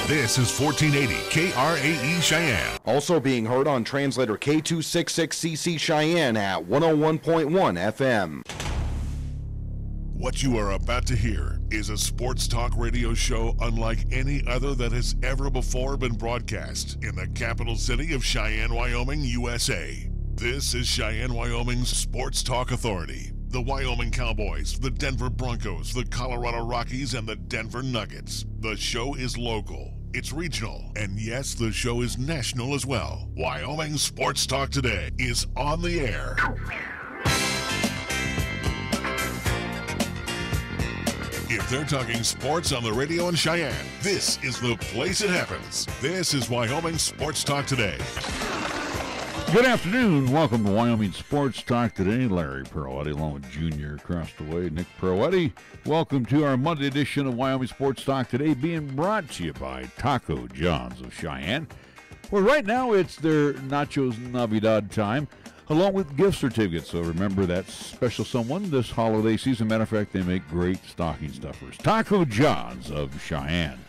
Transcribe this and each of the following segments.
This is 1480 KRAE Cheyenne. Also being heard on translator K266CC Cheyenne at 101.1 FM. What you are about to hear is a sports talk radio show unlike any other that has ever before been broadcast in the capital city of Cheyenne, Wyoming, USA. This is Cheyenne, Wyoming's Sports Talk Authority. The Wyoming Cowboys, the Denver Broncos, the Colorado Rockies, and the Denver Nuggets. The show is local, it's regional, and yes, the show is national as well. Wyoming Sports Talk Today is on the air. If they're talking sports on the radio in Cheyenne, this is the place it happens. This is Wyoming Sports Talk Today. Good afternoon. Welcome to Wyoming Sports Talk Today. Larry Peroetti along with Junior across the way, Nick Peroetti. Welcome to our Monday edition of Wyoming Sports Talk Today, being brought to you by Taco John's of Cheyenne. Well, right now it's their Nachos Navidad time, along with gift certificates. So remember that special someone this holiday season. Matter of fact, they make great stocking stuffers. Taco John's of Cheyenne.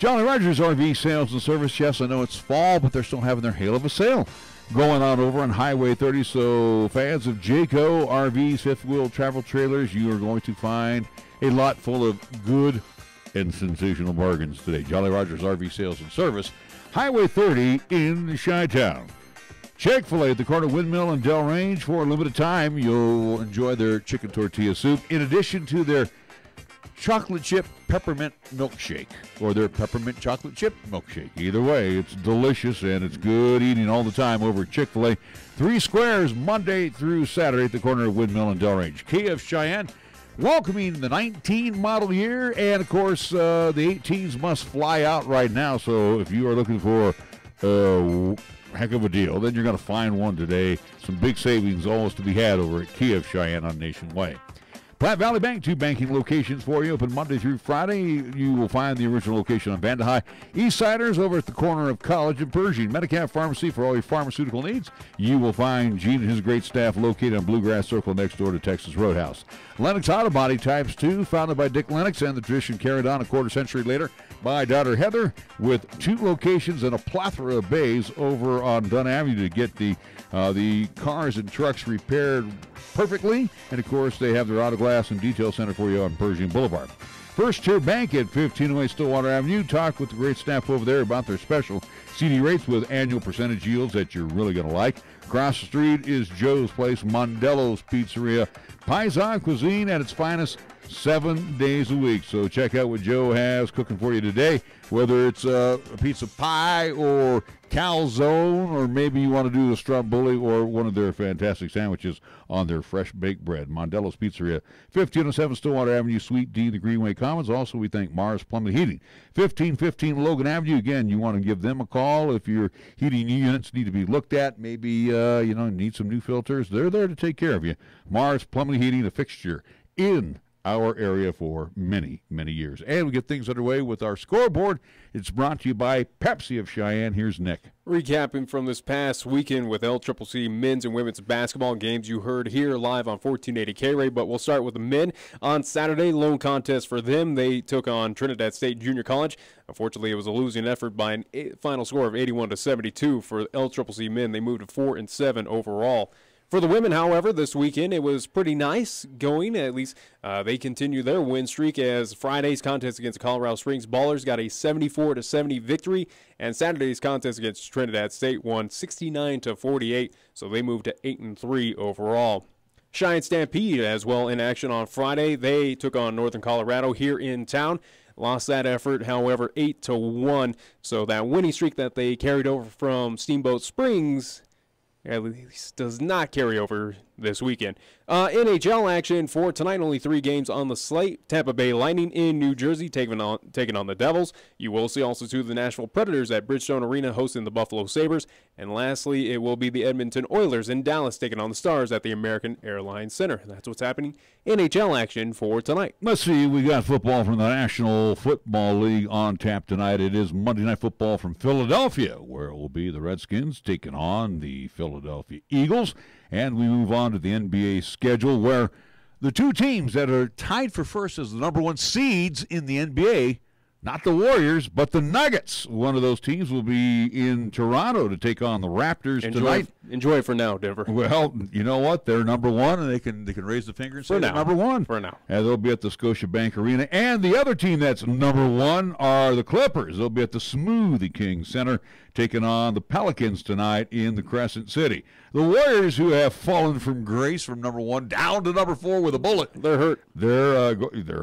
Jolly Rogers RV Sales and Service. Yes, I know it's fall, but they're still having their hail of a sale going on over on Highway 30. So fans of Jayco RVs, fifth wheel travel trailers, you are going to find a lot full of good and sensational bargains today. Jolly Rogers RV Sales and Service, Highway 30 in Chi-Town. Chick-fil-A at the corner of Windmill and Del Range. For a limited time, you'll enjoy their chicken tortilla soup in addition to their chocolate chip peppermint milkshake, or their peppermint chocolate chip milkshake. Either way, it's delicious and it's good eating all the time over at Chick-fil-A. 3 Squares, Monday through Saturday at the corner of Windmill and Del Range. KF Cheyenne welcoming the 19 model year, and of course the 18s must fly out right now. So if you are looking for a heck of a deal, then you're going to find one today. Some big savings always to be had over at KF Cheyenne on Nationwide. Platte Valley Bank, 2 banking locations for you, open Monday through Friday. You will find the original location on Vanda High. Eastsiders over at the corner of College and Pershing. Medicap Pharmacy for all your pharmaceutical needs. You will find Gene and his great staff located on Bluegrass Circle next door to Texas Roadhouse. Lennox Auto Body Types 2, founded by Dick Lennox, and the tradition carried on a quarter century later by daughter Heather, with 2 locations and a plethora of bays over on Dunn Avenue to get the cars and trucks repaired perfectly. And of course, they have their auto glass and detail center for you on Pershing Boulevard. First Tier Bank at 1508 Stillwater Avenue. Talk with the great staff over there about their special CD rates with annual percentage yields that you're really going to like. Across the street is Joe's Place, Mondello's Pizzeria. Paisan cuisine at its finest 7 days a week. So check out what Joe has cooking for you today, whether it's a pizza pie or calzone, or maybe you want to do a stromboli or one of their fantastic sandwiches on their fresh baked bread. Mondello's Pizzeria, 1507 Stillwater Avenue, Suite D, the Greenway Commons. Also, we thank Mars Plumbing Heating, 1515 Logan Avenue. Again, you want to give them a call if your heating units need to be looked at. Maybe need some new filters. They're there to take care of you. Mars Plumbing Heating, a fixture in our area for many, many years. And we get things underway with our scoreboard. It's brought to you by Pepsi of Cheyenne. Here's Nick. Recapping from this past weekend with LCCC men's and women's basketball games you heard here live on 1480 KRAE, but we'll start with the men. On Saturday, lone contest for them. They took on Trinidad State Junior College. Unfortunately, it was a losing effort by a final score of 81-72 for LCCC men. They moved to 4-7 overall. For the women, however, this weekend, it was pretty nice going. At least they continue their win streak, as Friday's contest against the Colorado Springs Ballers got a 74-70 victory, and Saturday's contest against Trinidad State won 69-48, so they moved to 8-3 overall. Cheyenne Stampede as well in action on Friday. They took on Northern Colorado here in town. Lost that effort, however, 8-1, so that winning streak that they carried over from Steamboat Springs at least does not carry over this weekend. NHL action for tonight, only 3 games on the slate. Tampa Bay Lightning in New Jersey taking on the Devils. You will see also the Nashville Predators at Bridgestone Arena hosting the Buffalo Sabres. And lastly, it will be the Edmonton Oilers in Dallas taking on the Stars at the American Airlines Center. That's what's happening. NHL action for tonight. Let's see, we got football from the National Football League on tap tonight. It is Monday Night Football from Philadelphia, where it will be the Redskins taking on the Philadelphia Eagles. And we move on to the NBA schedule, where the 2 teams that are tied for first as the number 1 seeds in the NBA, not the Warriors, but the Nuggets. One of those teams will be in Toronto to take on the Raptors tonight. Enjoy it for now, Denver. Well, you know what? They're number one, and they can raise the finger and say they're number one. For now. And they'll be at the Scotiabank Arena. And the other team that's number one are the Clippers. They'll be at the Smoothie King Center taking on the Pelicans tonight in the Crescent City. The Warriors, who have fallen from grace from number one down to number four with a bullet. They're hurt. They're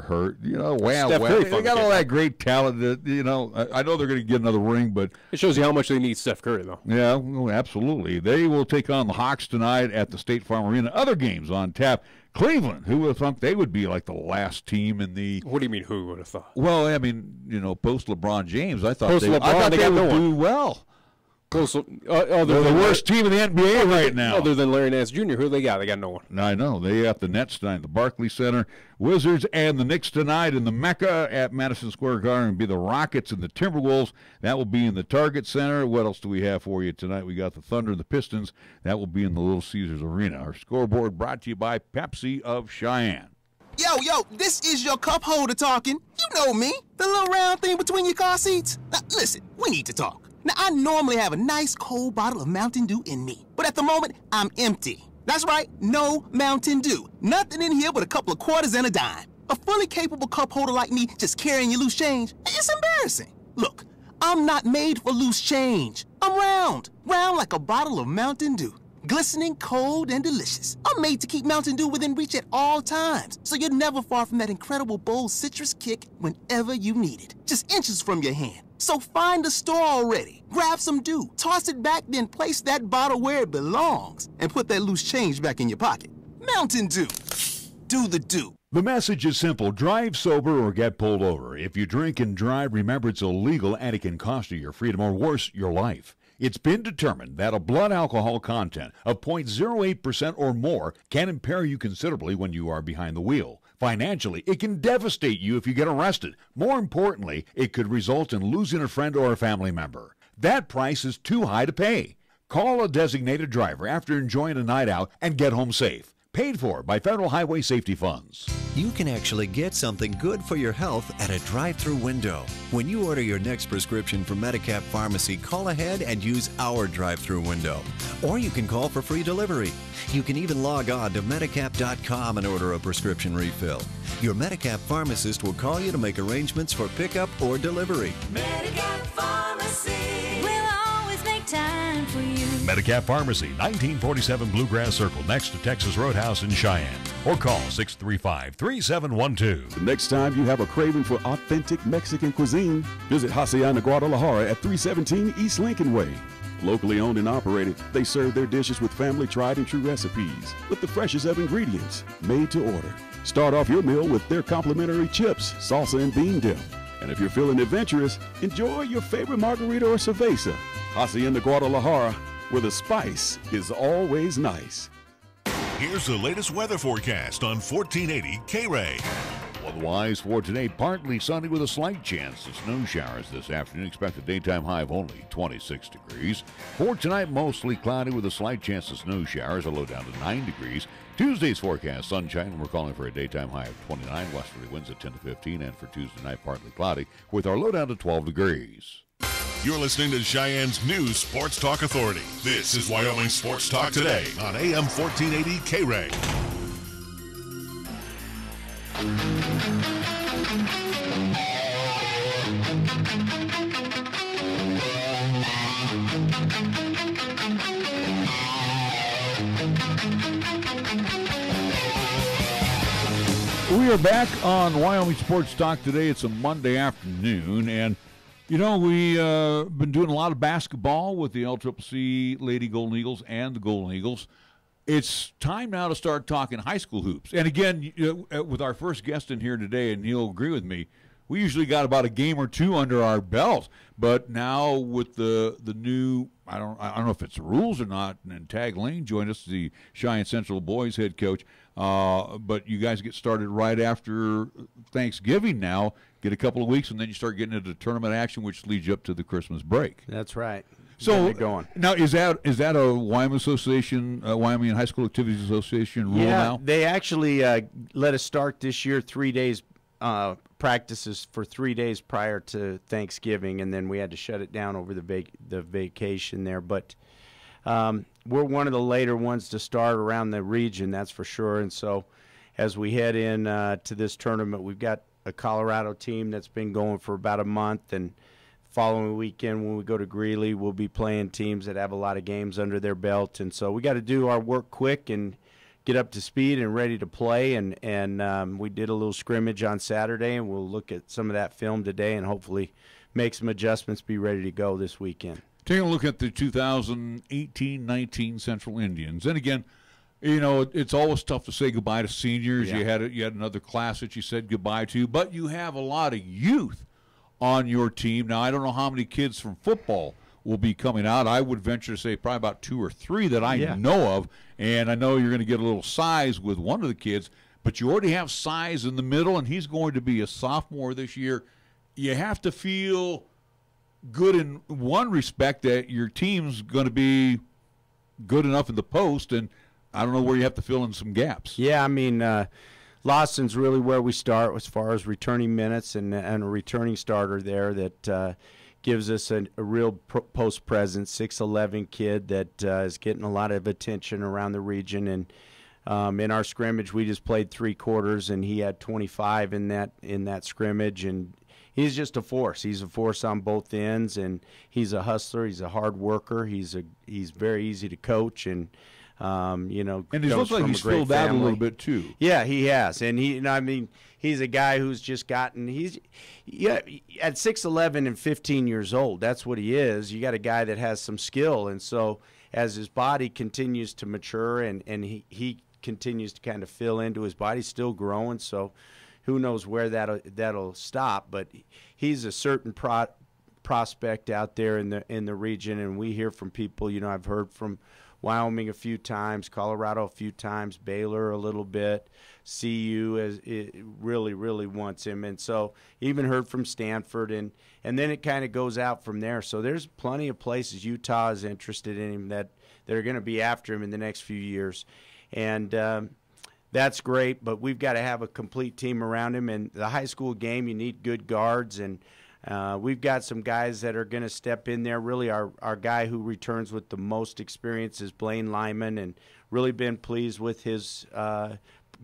hurt. You know, they got all that great talent. That, you know, I know they're going to get another ring, but it shows you how much they need Steph Curry, though. Yeah, well, absolutely. They will take on the Hawks tonight at the State Farm Arena. Other games on tap. Cleveland, who would have thought they would be like the last team in the... What do you mean, who would have thought? Well, I mean, you know, post LeBron James, I thought they would do well. They're the worst team in the NBA right now. Other than Larry Nance Jr., who they got? They got no one. I know. They got the Nets tonight, the Barclays Center, Wizards, and the Knicks tonight in the Mecca at Madison Square Garden. It'll be the Rockets and the Timberwolves. That will be in the Target Center. What else do we have for you tonight? We got the Thunder and the Pistons. That will be in the Little Caesars Arena. Our scoreboard brought to you by Pepsi of Cheyenne. Yo, this is your cup holder talking. You know me, the little round thing between your car seats. Now, listen, we need to talk. Now, I normally have a nice cold bottle of Mountain Dew in me, but at the moment, I'm empty. That's right, no Mountain Dew. Nothing in here but a couple of quarters and a dime. A fully capable cup holder like me just carrying your loose change, it's embarrassing. Look, I'm not made for loose change. I'm round like a bottle of Mountain Dew. Glistening, cold, and delicious. I'm made to keep Mountain Dew within reach at all times, so you're never far from that incredible bold citrus kick whenever you need it. Just inches from your hand. So find the store already, grab some Dew, toss it back, then place that bottle where it belongs, and put that loose change back in your pocket. Mountain Dew. Do the Dew. The message is simple. Drive sober or get pulled over. If you drink and drive, remember it's illegal and it can cost you your freedom or worse, your life. It's been determined that a blood alcohol content of 0.08% or more can impair you considerably when you are behind the wheel. Financially, it can devastate you if you get arrested. More importantly, it could result in losing a friend or a family member. That price is too high to pay. Call a designated driver after enjoying a night out and get home safe. Paid for by Federal Highway Safety Funds. You can actually get something good for your health at a drive-through window. When you order your next prescription from Medicap Pharmacy, call ahead and use our drive-through window. Or you can call for free delivery. You can even log on to Medicap.com and order a prescription refill. Your Medicap pharmacist will call you to make arrangements for pickup or delivery. Medicap Pharmacy will always make time for you. Medicap Pharmacy, 1947 Bluegrass Circle, next to Texas Roadhouse in Cheyenne. Or call 635-3712. The next time you have a craving for authentic Mexican cuisine, visit Hacienda Guadalajara at 317 East Lincoln Way. Locally owned and operated, they serve their dishes with family tried and true recipes with the freshest of ingredients, made to order. Start off your meal with their complimentary chips, salsa, and bean dip. And if you're feeling adventurous, enjoy your favorite margarita or cerveza. Hacienda Guadalajara, where the spice is always nice. Here's the latest weather forecast on 1480 KRAE. Otherwise, for today, partly sunny with a slight chance of snow showers this afternoon. Expect a daytime high of only 26 degrees. For tonight, mostly cloudy with a slight chance of snow showers, a low down to 9 degrees. Tuesday's forecast, sunshine. We're calling for a daytime high of 29. Westerly winds at 10 to 15. And for Tuesday night, partly cloudy with our low down to 12 degrees. You're listening to Cheyenne's new Sports Talk Authority. This is Wyoming Sports Talk Today on AM 1480 KRAE. We are back on Wyoming Sports Talk Today. It's a Monday afternoon, and you know, we've been doing a lot of basketball with the LCCC Lady Golden Eagles and the Golden Eagles. It's time now to start talking high school hoops. And again, with our first guest in here today, and he'll agree with me, we usually got about a game or two under our belt. But now with the new, I don't know if it's rules or not, and Tag Lane joined us, the Cheyenne Central boys head coach. But you guys get started right after Thanksgiving now, get a couple of weeks, and then you start getting into tournament action, which leads you up to the Christmas break. That's right. So now, is that a Wyoming Association, Wyoming High School Activities Association rule now? They actually let us start this year 3 days practices for 3 days prior to Thanksgiving, and then we had to shut it down over the vacation there. But we're one of the later ones to start around the region, that's for sure. And so as we head in to this tournament, we've got a Colorado team that's been going for about a month, and following weekend when we go to Greeley, we'll be playing teams that have a lot of games under their belt. And so we got to do our work quick and get up to speed and ready to play. And we did a little scrimmage on Saturday, and we'll look at some of that film today and hopefully make some adjustments, be ready to go this weekend. Taking a look at the 2018-19 Central Indians. And again, you know, it's always tough to say goodbye to seniors. Yeah. You had another class that you said goodbye to, but you have a lot of youth on your team. Now, I don't know how many kids from football will be coming out. I would venture to say probably about 2 or 3 that I know of, and I know you're going to get a little size with one of the kids, but you already have size in the middle, and he's going to be a sophomore this year. You have to feel good in one respect that your team's going to be good enough in the post, and I don't know where you have to fill in some gaps. Yeah, I mean, Lawson's really where we start as far as returning minutes and a returning starter there that gives us a real post presence, 6'11" kid that is getting a lot of attention around the region. And in our scrimmage, we just played 3 quarters, and he had 25 in that scrimmage. And he's just a force. He's a force on both ends, and he's a hustler. He's a hard worker. He's very easy to coach, and you know, and he looks like he's filled out a little bit too. Yeah, he has, and I mean, he's a guy who's just gotten. At 6'11" and 15 years old, that's what he is. You got a guy that has some skill, and so as his body continues to mature and he continues to kind of fill into his body, still growing. So who knows where that'll stop? But he's a certain prospect out there in the region, and we hear from people. You know, I've heard from Wyoming a few times, Colorado a few times, Baylor a little bit, CU really wants him, and so even heard from Stanford, and then it kind of goes out from there. So there's plenty of places Utah is interested in him that are going to be after him in the next few years, and that's great. But we've got to have a complete team around him. And the high school game, you need good guards, and we've got some guys that are going to step in there. Really, our guy who returns with the most experience is Blaine Lyman, and really been pleased with his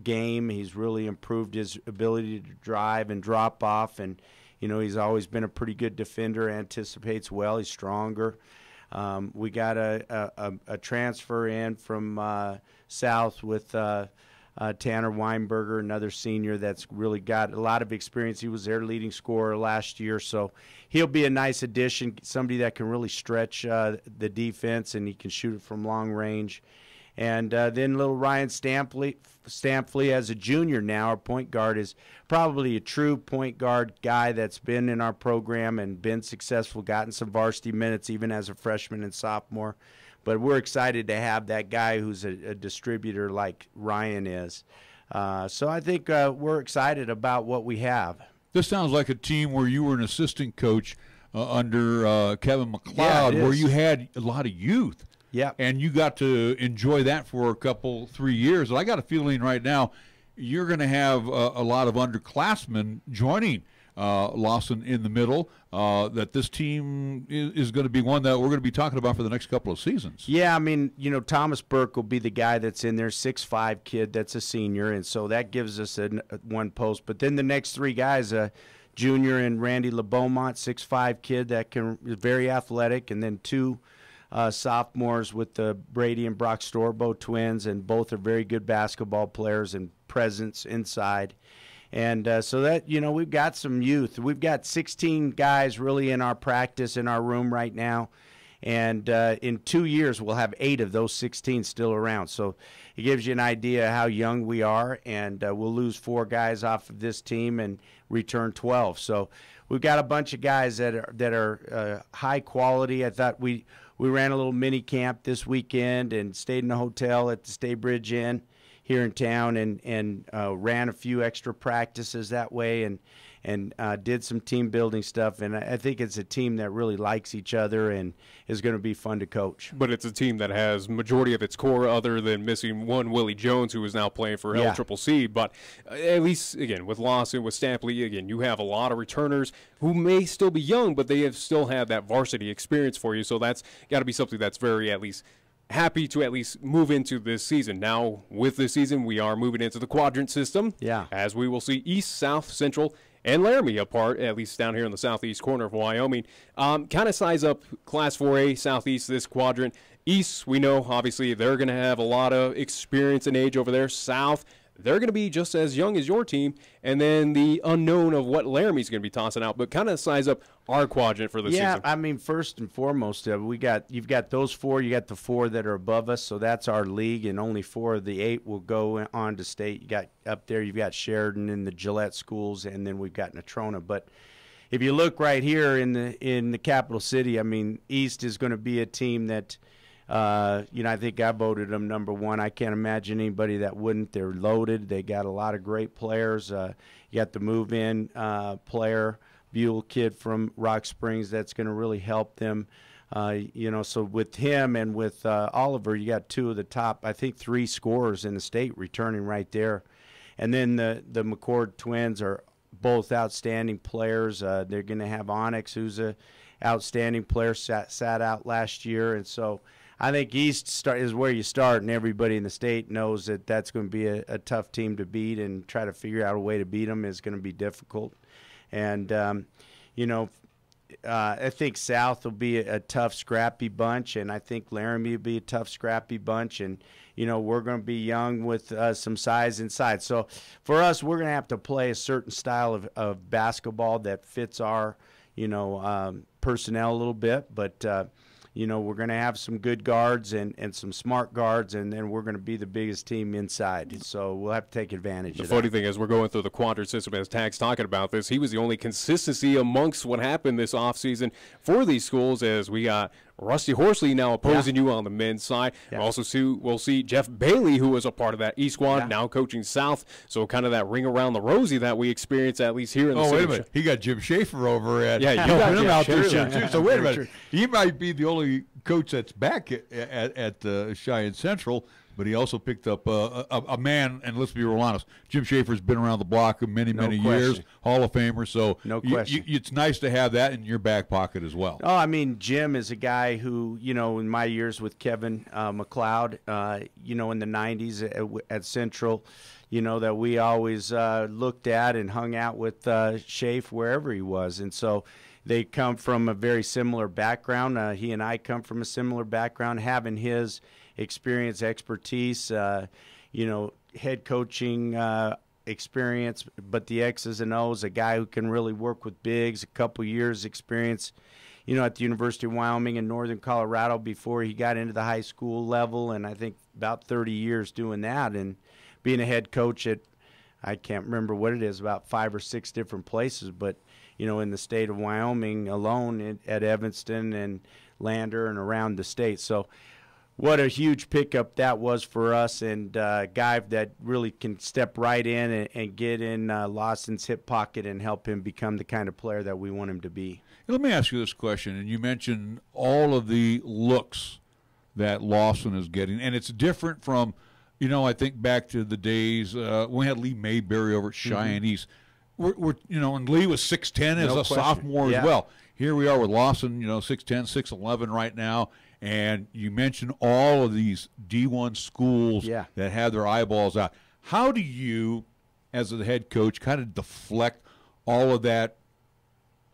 game. He's really improved his ability to drive and drop off, and you know, he's always been a pretty good defender, anticipates well, he's stronger. We got a transfer in from South with Tanner Weinberger, another senior that's really got a lot of experience. He was their leading scorer last year, so he'll be a nice addition, somebody that can really stretch the defense, and he can shoot it from long range. And then little Ryan Stampley as a junior now, our point guard, is probably a true point guard guy that's been in our program and been successful, gotten some varsity minutes even as a freshman and sophomore. But we're excited to have that guy who's a distributor like Ryan is. So I think we're excited about what we have. This sounds like a team where you were an assistant coach under Kevin McLeod, where you had a lot of youth. Yeah. And you got to enjoy that for 3 years. And I got a feeling right now you're going to have a lot of underclassmen joining Lawson in the middle, that this team is going to be one that we're going to be talking about for the next couple of seasons. Yeah, I mean, you know, Thomas Burke will be the guy that's in there, 6'5" kid that's a senior, and so that gives us one post. But then the next 3 guys, junior and Randy LeBeaumont, 6'5" kid that is very athletic, and then 2 sophomores with the Brady and Brock Storbo twins, and both are very good basketball players and presence inside. And so that, you know, we've got some youth. We've got 16 guys really in our practice in our room right now. And in 2 years, we'll have 8 of those 16 still around. So it gives you an idea how young we are. And we'll lose 4 guys off of this team and return 12. So we've got a bunch of guys that are high quality. I thought we ran a little mini camp this weekend and stayed in a hotel at the Staybridge Inn here in town and ran a few extra practices that way and did some team building stuff. And I think it's a team that really likes each other and is going to be fun to coach. But it's a team that has majority of its core, other than missing one Willie Jones, who is now playing for LCCC. But at least, again, with Lawson, with Stampley, again, you have a lot of returners who may still be young, but they have still had that varsity experience for you. So that's got to be something that's very, at least, happy to at least move into this season. Now, with this season, we are moving into the quadrant system. Yeah. As we will see East, South, Central, and Laramie apart, at least down here in the southeast corner of Wyoming. Kind of size up Class 4A Southeast, this quadrant. East, we know, obviously, they're going to have a lot of experience and age over there. South, they're going to be just as young as your team. And then the unknown of what Laramie's going to be tossing out. But kind of size up our quadrant for this season. Yeah, I mean, first and foremost, you've got those four. You got the four that are above us, so that's our league, and only 4 of the 8 will go on to state. You got up there, you've got Sheridan and the Gillette schools, and then we've got Natrona. But if you look right here in the capital city, I mean, East is going to be a team that, I think I voted them number 1. I can't imagine anybody that wouldn't. They're loaded. They got a lot of great players. You got the move-in player, Buell kid from Rock Springs, that's going to really help them. So with him and with Oliver, you got 2 of the top, I think 3 scorers in the state returning right there. And then the McCord twins are both outstanding players. They're going to have Onyx, who's a outstanding player, sat out last year. And so I think East is where you start, and everybody in the state knows that that's going to be a tough team to beat, and try to figure out a way to beat them is going to be difficult. And, I think South will be a tough, scrappy bunch, and I think Laramie will be a tough, scrappy bunch. And, we're going to be young with some size inside. So for us, we're going to have to play a certain style of basketball that fits our, personnel a little bit. But, we're going to have some good guards and some smart guards, and then we're going to be the biggest team inside. So we'll have to take advantage of that. The funny thing is, we're going through the quadrant system, as Tag's talking about this. He was the only consistency amongst what happened this offseason for these schools, as we got Rusty Horsley now opposing you on the men's side. Yeah. We'll see Jeff Bailey, who was a part of that East squad, now coaching South. So kind of that ring around the rosy that we experience, at least here in the city. Oh, wait a minute. He got Jim Schaefer over at you got him out there Schaefer. too. So wait a minute. He might be the only coach that's back at Cheyenne Central, but he also picked up a man, and let's be real honest, Jim Schaefer's been around the block many years, Hall of Famer, so no question. It's nice to have that in your back pocket as well. Oh, I mean, Jim is a guy who, in my years with Kevin McLeod, in the 90s at Central, that we always looked at and hung out with Schaefer wherever he was. And so they come from a very similar background. He and I come from a similar background, having his experience, expertise, head coaching experience, but the X's and O's, a guy who can really work with bigs, a couple years experience, at the University of Wyoming in northern Colorado before he got into the high school level, and I think about 30 years doing that, and being a head coach at, I can't remember what it is, about 5 or 6 different places, but in the state of Wyoming alone, at Evanston and Lander and around the state. So what a huge pickup that was for us, and a guy that really can step right in and get in Lawson's hip pocket and help him become the kind of player that we want him to be. Let me ask you this question, and you mentioned all of the looks that Lawson is getting, and it's different from, I think back to the days we had Lee Mayberry over at Cheyenne East. And Lee was 6'10" as a sophomore as well. Here we are with Lawson, 6'10", 6'11" right now. And you mentioned all of these D1 schools that have their eyeballs out. How do you, as the head coach, kind of deflect all of that,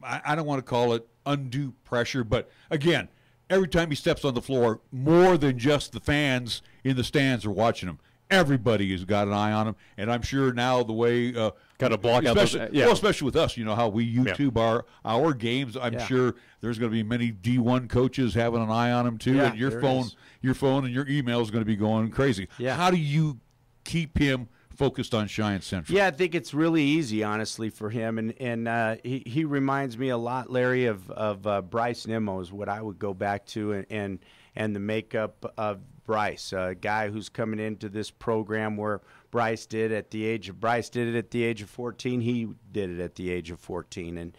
I don't want to call it undue pressure, but again, every time he steps on the floor, more than just the fans in the stands are watching him. Everybody has got an eye on him, and I'm sure now the way kind of block out those, especially with us, how we YouTube our games. I'm sure there's going to be many D1 coaches having an eye on him too, and your phone and your email is going to be going crazy. How do you keep him focused on Cheyenne Central? Yeah, I think it's really easy, honestly, for him, and he reminds me a lot, Larry, of Bryce Nimmo is what I would go back to, and and the makeup of Bryce, a guy who's coming into this program where Bryce did it at the age of 14. He did it at the age of 14,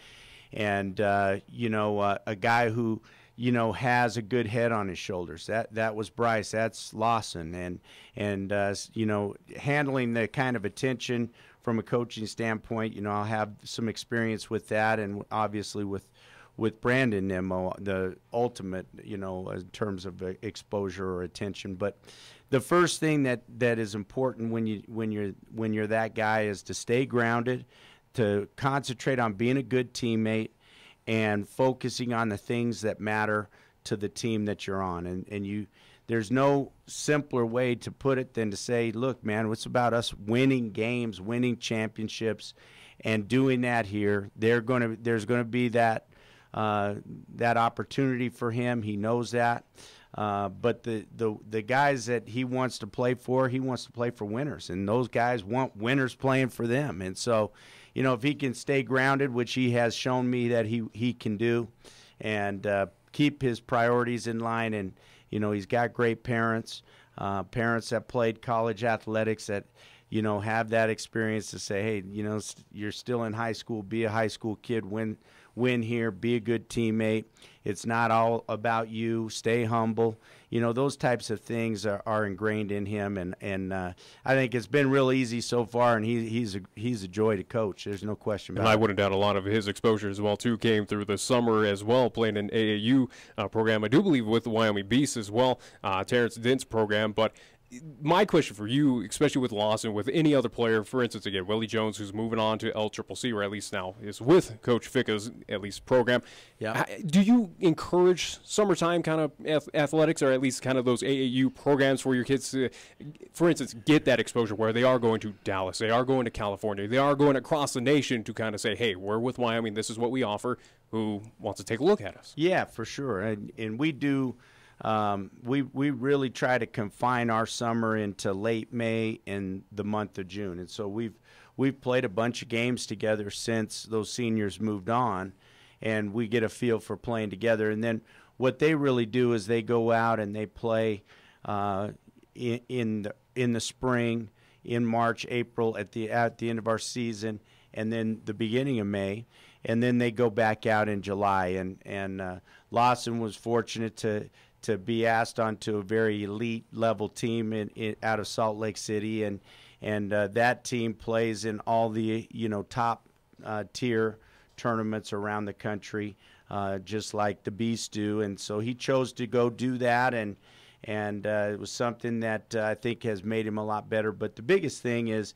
and a guy who has a good head on his shoulders. That was Bryce. That's Lawson, and handling the kind of attention from a coaching standpoint. I'll have some experience with that, and obviously with Brandon Nimmo, the ultimate, in terms of exposure or attention. But the first thing that is important when you're that guy is to stay grounded, to concentrate on being a good teammate, and focusing on the things that matter to the team that you're on. And there's no simpler way to put it than to say, look, man, it's about us winning games, winning championships, and doing that here. There's going to be that opportunity for him. He knows that. But the guys that he wants to play for winners, and those guys want winners playing for them. And so, if he can stay grounded, which he has shown me that he can do, and keep his priorities in line, and he's got great parents that played college athletics that have that experience to say, hey, you're still in high school, be a high school kid, win here, be a good teammate. It's not all about you. Stay humble. Those types of things are ingrained in him, and I think it's been real easy so far, and he's a joy to coach. There's no question about it. And I wouldn't doubt a lot of his exposure as well, too, came through the summer as well, playing an AAU program, I do believe with the Wyoming Beasts as well, Terrence Dent's program. But my question for you, especially with Lawson, with any other player, for instance, again, Willie Jones, who's moving on to LCCC, or at least now is with Coach Ficca's at least program. Yeah. Do you encourage summertime kind of athletics, or at least kind of those AAU programs for your kids to, for instance, get that exposure where they are going to Dallas, they are going to California, they are going across the nation to kind of say, hey, we're with Wyoming, this is what we offer, who wants to take a look at us? Yeah, for sure. And we do. We really try to confine our summer into late May and the month of June, and so we've played a bunch of games together since those seniors moved on, and we get a feel for playing together. And then what they really do is they go out and they play in the spring, in March, April, at the end of our season, and then the beginning of May, and then they go back out in July. And Lawson was fortunate to be asked onto a very elite level team out of Salt Lake City, and that team plays in all the top tier tournaments around the country, just like the Beasts do. And so he chose to go do that, and it was something that I think has made him a lot better. But the biggest thing is,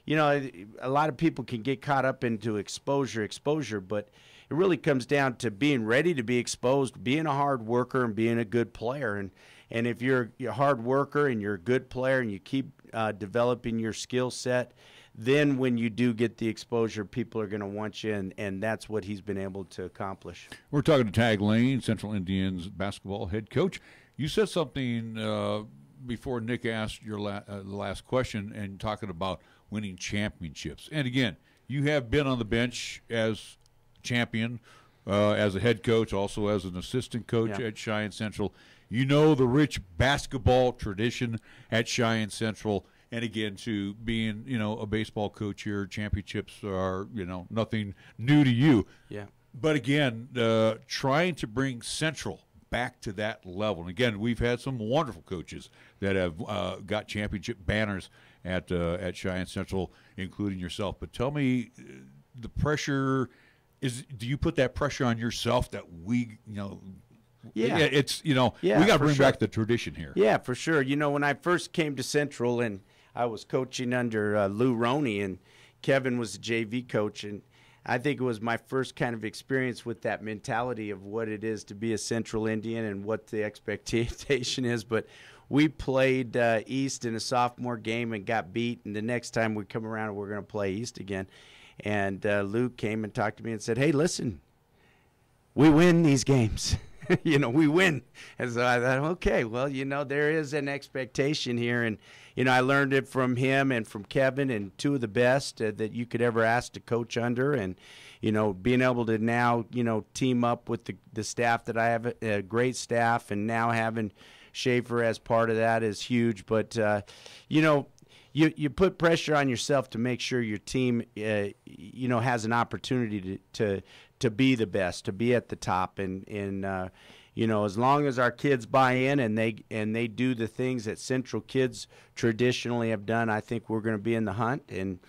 a lot of people can get caught up into exposure, but it really comes down to being ready to be exposed, being a hard worker, and being a good player. And if you're a hard worker and you're a good player and you keep developing your skill set, then when you do get the exposure, people are going to want you, and that's what he's been able to accomplish. We're talking to Tag Lane, Central Indians basketball head coach. You said something before Nick asked your last question, and talking about winning championships. And again, you have been on the bench as champion, as a head coach, also as an assistant coach at Cheyenne Central. You know the rich basketball tradition at Cheyenne Central, and again, to being a baseball coach here, championships are nothing new to you. Yeah. But again, trying to bring Central back to that level. And again, we've had some wonderful coaches that have got championship banners at Cheyenne Central, including yourself. But tell me, the pressure. Do you put that pressure on yourself that we, it's, we got to bring back the tradition here. Yeah, for sure. When I first came to Central, and I was coaching under Lou Roney, and Kevin was the JV coach, and I think it was my first kind of experience with that mentality of what it is to be a Central Indian and what the expectation is. But we played East in a sophomore game and got beat, and the next time we come around, we're going to play East again. And Luke came and talked to me and said, hey, listen, we win these games. we win. And so I thought, okay, well, there is an expectation here. And, I learned it from him and from Kevin, and two of the best that you could ever ask to coach under. And, being able to now, team up with the staff that I have, a great staff, and now having Schaefer as part of that is huge. But, you put pressure on yourself to make sure your team, has an opportunity to be the best, to be at the top. And as long as our kids buy in and they do the things that Central kids traditionally have done, I think we're going to be in the hunt. And,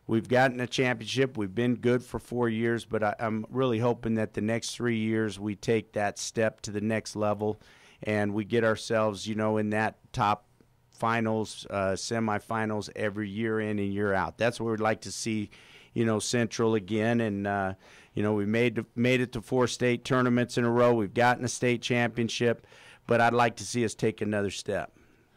we've gotten a championship. We've been good for 4 years, but I'm really hoping that the next 3 years we take that step to the next level and we get ourselves, in that top finals, semifinals every year in and year out. That's what we'd like to see, Central again. And, we made it to 4 state tournaments in a row. We've gotten a state championship, but I'd like to see us take another step.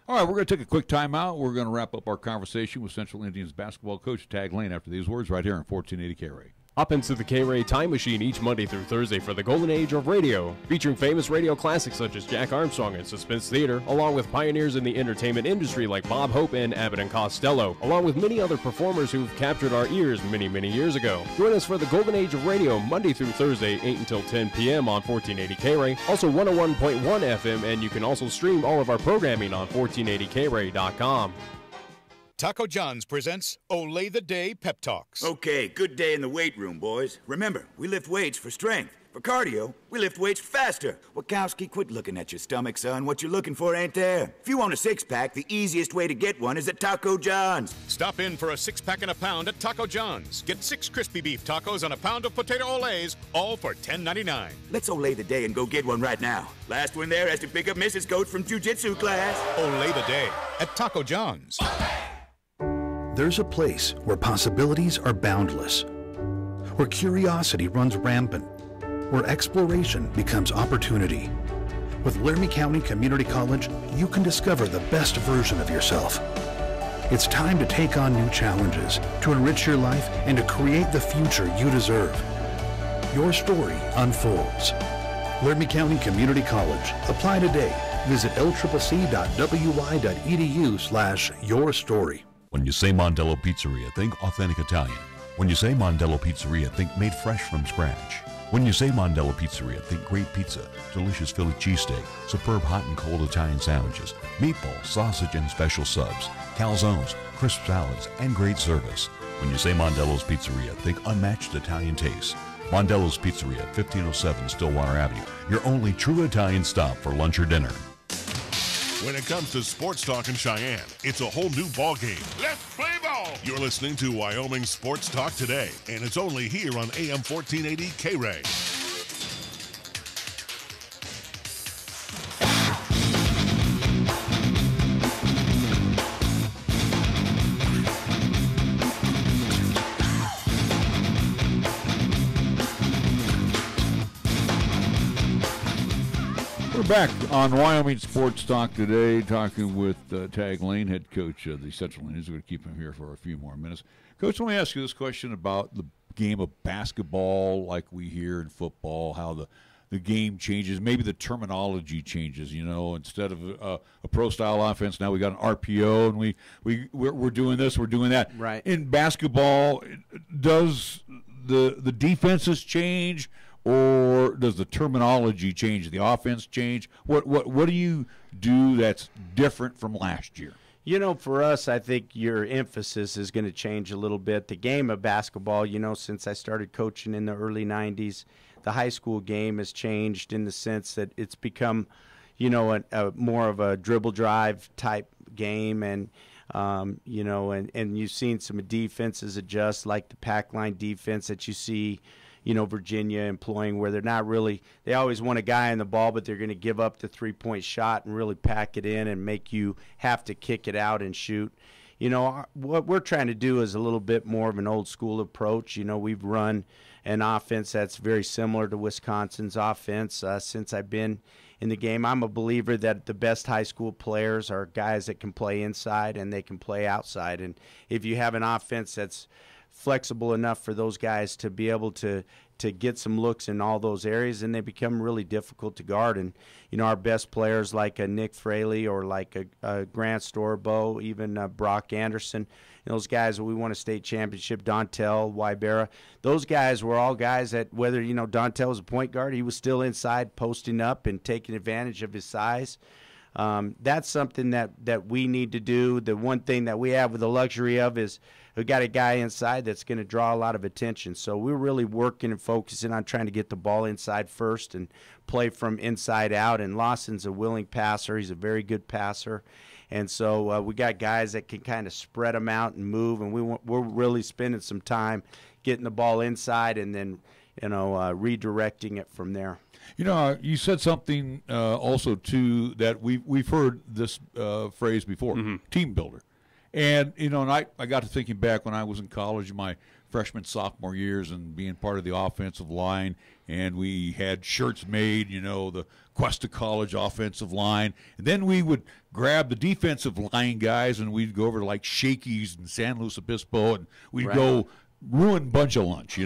All right, we're going to take a quick timeout. We're going to wrap up our conversation with Central Indians basketball coach Tag Lane after these words right here on 1480 KRAE. Hop into the KRAE Time Machine each Monday through Thursday for the golden age of radio, featuring famous radio classics such as Jack Armstrong and Suspense Theater, along with pioneers in the entertainment industry like Bob Hope and Abbott and Costello, along with many other performers who've captured our ears many, many years ago. Join us for the golden age of radio Monday through Thursday, 8 until 10 p.m. on 1480 KRAE, also 101.1 FM, and you can also stream all of our programming on 1480krae.com. Taco John's presents Olay the Day Pep Talks. Okay, good day in the weight room, boys. Remember, we lift weights for strength. For cardio, we lift weights faster. Wachowski, quit looking at your stomach, son. What you're looking for ain't there. If you want a six-pack, the easiest way to get one is at Taco John's. Stop in for a six-pack and a pound at Taco John's. Get 6 crispy beef tacos and a pound of potato olays, all for $10.99. Let's Olay the Day and go get one right now. Last one there has to pick up Mrs. Coach from jiu-jitsu class. Olay the Day at Taco John's. There's a place where possibilities are boundless, where curiosity runs rampant, where exploration becomes opportunity. With Laramie County Community College, you can discover the best version of yourself. It's time to take on new challenges, to enrich your life, and to create the future you deserve. Your story unfolds. Laramie County Community College. Apply today. Visit lccc.wy.edu/yourstory. When you say Mondello Pizzeria, think authentic Italian. When you say Mondello Pizzeria, think made fresh from scratch. When you say Mondello Pizzeria, think great pizza, delicious Philly cheesesteak, superb hot and cold Italian sandwiches, meatballs, sausage, and special subs, calzones, crisp salads, and great service. When you say Mondello's Pizzeria, think unmatched Italian taste. Mondello's Pizzeria, 1507 Stillwater Avenue, your only true Italian stop for lunch or dinner. When it comes to sports talk in Cheyenne, it's a whole new ballgame. Let's play ball! You're listening to Wyoming Sports Talk today, and it's only here on AM 1480 KRAE. We're back on Wyoming Sports Talk today, talking with Tag Lane, head coach of the Central Indians. We're going to keep him here for a few more minutes. Coach, let me ask you this question about the game of basketball, like we hear in football, how the game changes, maybe the terminology changes. Instead of a pro-style offense, now we got an RPO, and we're doing this, we're doing that. Right. In basketball, does the defenses change? Or does the terminology change? The offense change? What do you do that's different from last year? For us, I think your emphasis is going to change a little bit. The game of basketball, since I started coaching in the early 90s, the high school game has changed in the sense that it's become, a more of a dribble drive type game. And and you've seen some defenses adjust, like the pack line defense that you see Virginia employing, where they're not really, they always want a guy on the ball, but they're going to give up the three-point shot and really pack it in and make you have to kick it out and shoot. What we're trying to do is a little bit more of an old school approach. We've run an offense that's very similar to Wisconsin's offense since I've been in the game. I'm a believer that the best high school players are guys that can play inside and they can play outside. And if you have an offense that's flexible enough for those guys to be able to get some looks in all those areas, and they become really difficult to guard. And, our best players like a Nick Fraley or like a Grant Storbo, even Brock Anderson, those guys, we won a state championship, Dontel, Wybera, those guys were all guys that, whether, Dontel was a point guard, he was still inside posting up and taking advantage of his size. That's something that we need to do. The one thing that we have with the luxury of is we got a guy inside that's going to draw a lot of attention. So we're really working and focusing on trying to get the ball inside first and play from inside out. And Lawson's a willing passer. He's a very good passer. And so we got guys that can kind of spread them out and move. And we're really spending some time getting the ball inside and then, redirecting it from there. You said something also, too, that we've heard this phrase before, team builder. And, and I got to thinking back when I was in college, my freshman, sophomore years, and being part of the offensive line, and we had shirts made, the Cuesta College offensive line. And then we would grab the defensive line guys, and we'd go over to, like, Shakey's in San Luis Obispo, and we'd go ruin bunch of lunch,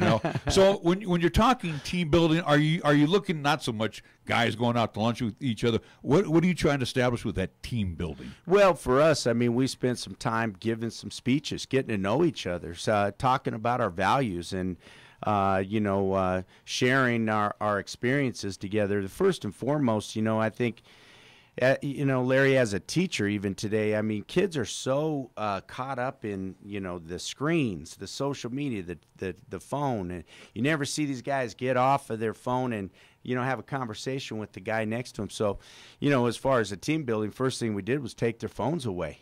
So when you're talking team building, are you looking not so much guys going out to lunch with each other? What are you trying to establish with that team building? Well, for us, we spent some time giving some speeches, getting to know each other, talking about our values and sharing our experiences together. The first and foremost, I think. Larry, as a teacher, even today, kids are so caught up in, the screens, the social media, the phone, and you never see these guys get off of their phone and, have a conversation with the guy next to them. So, as far as the team building, first thing we did was take their phones away,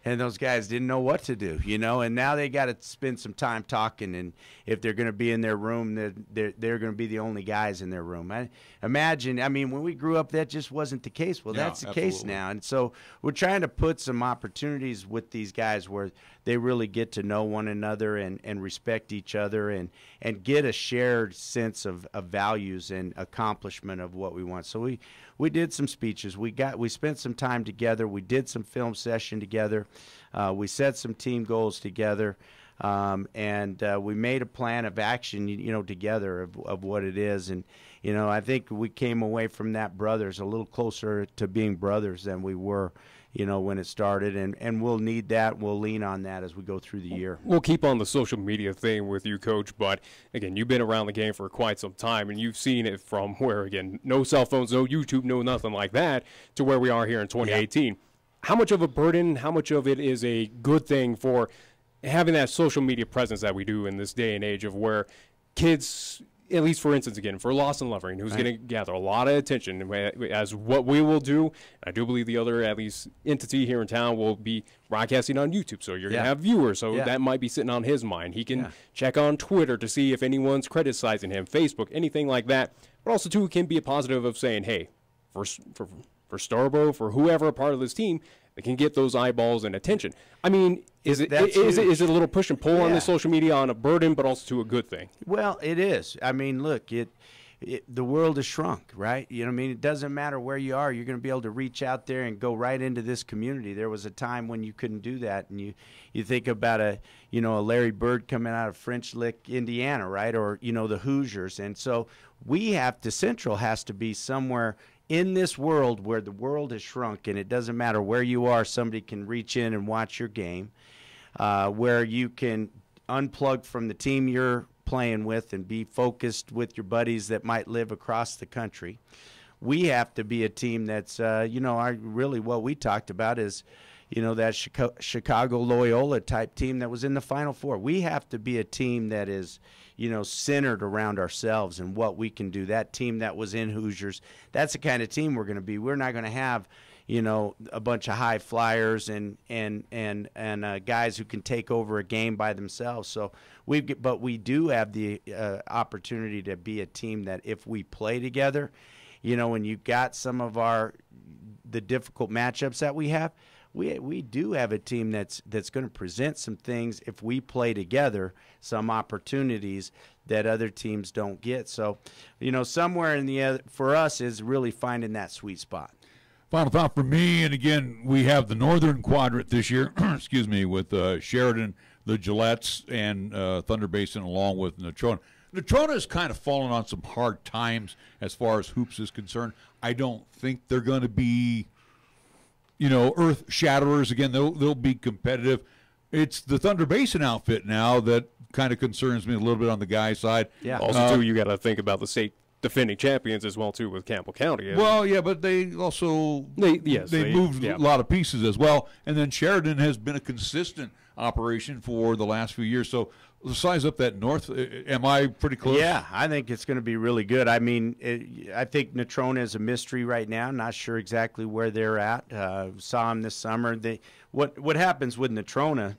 and those guys didn't know what to do, and now they got to spend some time talking. And if they're going to be in their room, they're going to be the only guys in their room. Imagine, when we grew up, that just wasn't the case. Well, that's the case now. And so we're trying to put some opportunities with these guys where they really get to know one another and respect each other and get a shared sense of values and accomplishment of what we want. So we did some speeches. We spent some time together. We did some film session together. We set some team goals together. And we made a plan of action, together of what it is. And, I think we came away from that brothers a little closer to being brothers than we were, when it started. And we'll need that. We'll lean on that as we go through the year. We'll keep on the social media thing with you, Coach. But, again, you've been around the game for quite some time, and you've seen it from where, again, no cell phones, no YouTube, no nothing like that, to where we are here in 2018. Yeah. How much of a burden, how much of it is a good thing for having that social media presence that we do in this day and age of where kids, at least for instance, again, for Lawson Lovering, who's going to gather a lot of attention as what we will do. I do believe the other, at least, entity here in town will be broadcasting on YouTube. So you're going to have viewers. So that might be sitting on his mind. He can check on Twitter to see if anyone's criticizing him, Facebook, anything like that. But also, too, it can be a positive of saying, hey, for Starbo, for whoever a part of this team, they can get those eyeballs and attention. Is it a little push and pull on the social media on a burden, but also to a good thing? Well, it is. Look, the world has shrunk, right? It doesn't matter where you are. You're going to be able to reach out there and go right into this community. There was a time when you couldn't do that, and you think about a Larry Bird coming out of French Lick, Indiana, right? Or the Hoosiers, and so Central has to be somewhere in this world where the world has shrunk, and it doesn't matter where you are, somebody can reach in and watch your game, where you can unplug from the team you're playing with and be focused with your buddies that might live across the country. We have to be a team that's, really what we talked about is, that Chicago Loyola type team that was in the Final Four. We have to be a team that is, centered around ourselves and what we can do. That team that was in Hoosiers, that's the kind of team we're going to be. We're not going to have, a bunch of high flyers and guys who can take over a game by themselves. So but we do have the opportunity to be a team that if we play together, when you got some of the difficult matchups that we have, we do have a team that's going to present some things if we play together, some opportunities that other teams don't get. So, somewhere in the other, for us is really finding that sweet spot. Final thought for me, and again, we have the Northern Quadrant this year, excuse me, with Sheridan, the Gillettes and Thunder Basin along with Natrona. Natrona has kind of fallen on some hard times as far as hoops is concerned. I don't think they're going to be, earth shatterers again. They'll be competitive. It's the Thunder Basin outfit now that kind of concerns me a little bit on the guy side. Yeah. Also, too, you got to think about the state defending champions as well, too, with Campbell County. Well, yeah, but they also they moved a lot of pieces as well. And then Sheridan has been a consistent operation for the last few years. So size up that north. Am I pretty close? Yeah, I think it's going to be really good. I mean, I think Natrona is a mystery right now. Not sure exactly where they're at. Saw them this summer. What happens with Natrona,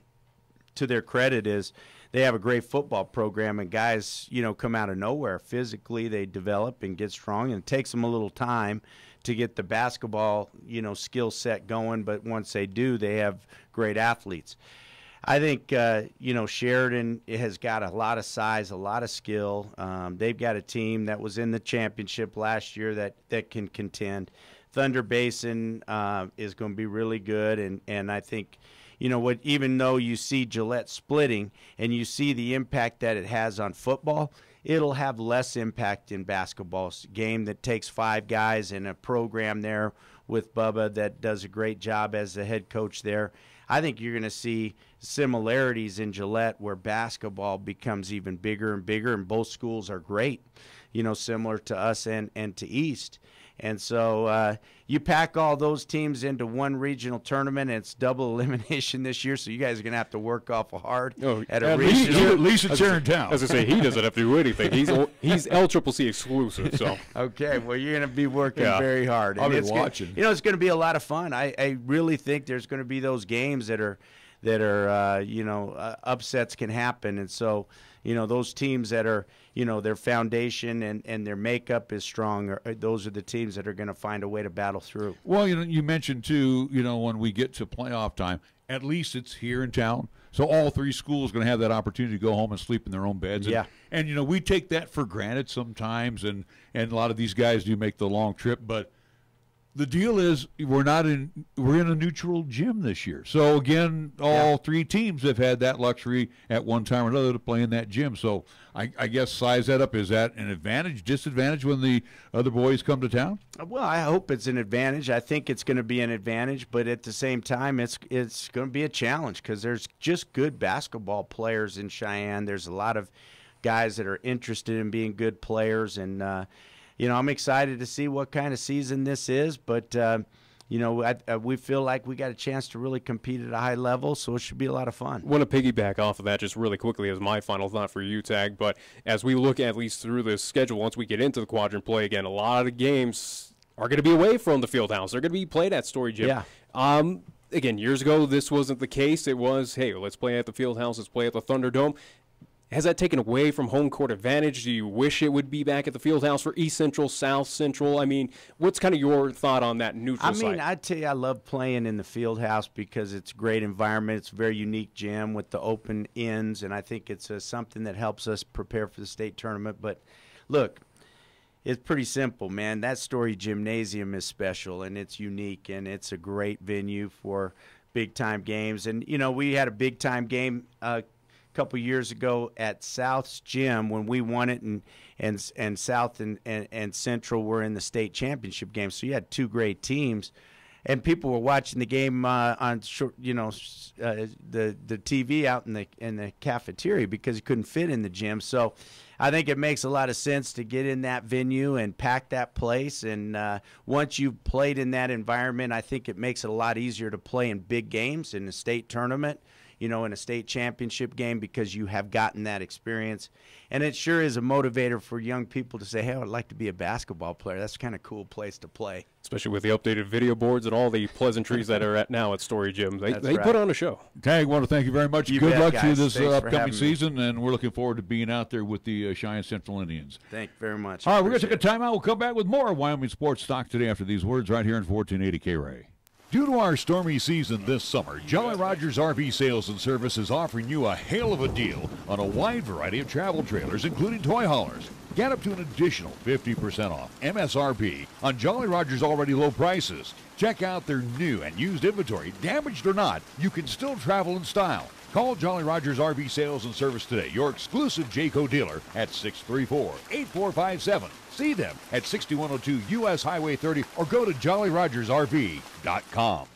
to their credit, is they have a great football program, and guys, come out of nowhere. Physically, they develop and get strong, and it takes them a little time to get the basketball, skill set going. But once they do, they have great athletes. I think, Sheridan has got a lot of size, a lot of skill. They've got a team that was in the championship last year that can contend. Thunder Basin is going to be really good, and I think, even though you see Gillette splitting and you see the impact that it has on football, it'll have less impact in basketball. It's a game that takes 5 guys and a program there with Bubba that does a great job as the head coach there. I think you're going to see similarities in Gillette where basketball becomes even bigger and bigger, and both schools are great, similar to us and to East. And so you pack all those teams into one regional tournament, and it's double elimination this year, so you guys are going to have to work awful hard at a regional. At least it's here in town. As I say, he doesn't have to do anything. He's LCCC exclusive. So okay, well, you're going to be working very hard. I'll be watching. It's going to be a lot of fun. I really think there's going to be those games that are upsets can happen, and so those teams that are their foundation and their makeup is strong, those are the teams that are going to find a way to battle through. Well, you mentioned too, when we get to playoff time, at least it's here in town, so all 3 schools are going to have that opportunity to go home and sleep in their own beds. And we take that for granted sometimes, and a lot of these guys do make the long trip, but the deal is we're in a neutral gym this year. So again, all 3 teams have had that luxury at one time or another to play in that gym. So I guess size that up. Is that an advantage, disadvantage when the other boys come to town? Well, I hope it's an advantage. I think it's going to be an advantage, but at the same time, it's going to be a challenge because there's just good basketball players in Cheyenne. There's a lot of guys that are interested in being good players, and I'm excited to see what kind of season this is, but, we feel like we got a chance to really compete at a high level, so it should be a lot of fun. I want to piggyback off of that just really quickly as my final thought for you, Tag, but as we look at least through the schedule, once we get into the quadrant play again, a lot of games are going to be away from the field house. They're going to be played at Story Gym. Yeah. Again, years ago, this wasn't the case. It was, hey, let's play at the field house, let's play at the Thunderdome. Has that taken away from home court advantage? Do you wish it would be back at the field house for East Central, South Central? I mean, what's kind of your thought on that neutral site? I tell you, I love playing in the field house because it's a great environment. It's a very unique gym with the open ends, and I think it's something that helps us prepare for the state tournament. But, look, it's pretty simple, man. That Story Gymnasium is special, and it's unique, and it's a great venue for big-time games. And, we had a big-time game couple years ago at South's gym when we won it, and South and Central were in the state championship game. So you had 2 great teams, and people were watching the game on the TV out in the cafeteria because you couldn't fit in the gym. So I think it makes a lot of sense to get in that venue and pack that place. And once you've played in that environment, I think it makes it a lot easier to play in big games in the state tournament, in a state championship game, because you have gotten that experience. And it sure is a motivator for young people to say, hey, I'd like to be a basketball player. That's kind of a cool place to play. Especially with the updated video boards and all the pleasantries that are at now at Story Gym. They put on a show. Tag, I want to thank you very much. You Good bet, luck guys. to you this Thanks for upcoming having me. season, and we're looking forward to being out there with the Cheyenne Central Indians. Thank you very much. All right, we're going to take a timeout. We'll come back with more Wyoming Sports Talk today after these words right here on 1480 KRAE. Due to our stormy season this summer, Jolly Rogers RV Sales and Service is offering you a hail of a deal on a wide variety of travel trailers, including toy haulers. Get up to an additional 50% off MSRP on Jolly Rogers' already low prices. Check out their new and used inventory. Damaged or not, you can still travel in style. Call Jolly Rogers RV Sales and Service today, your exclusive Jayco dealer at 634-8457. See them at 6102 U.S. Highway 30 or go to jollyrogersrv.com.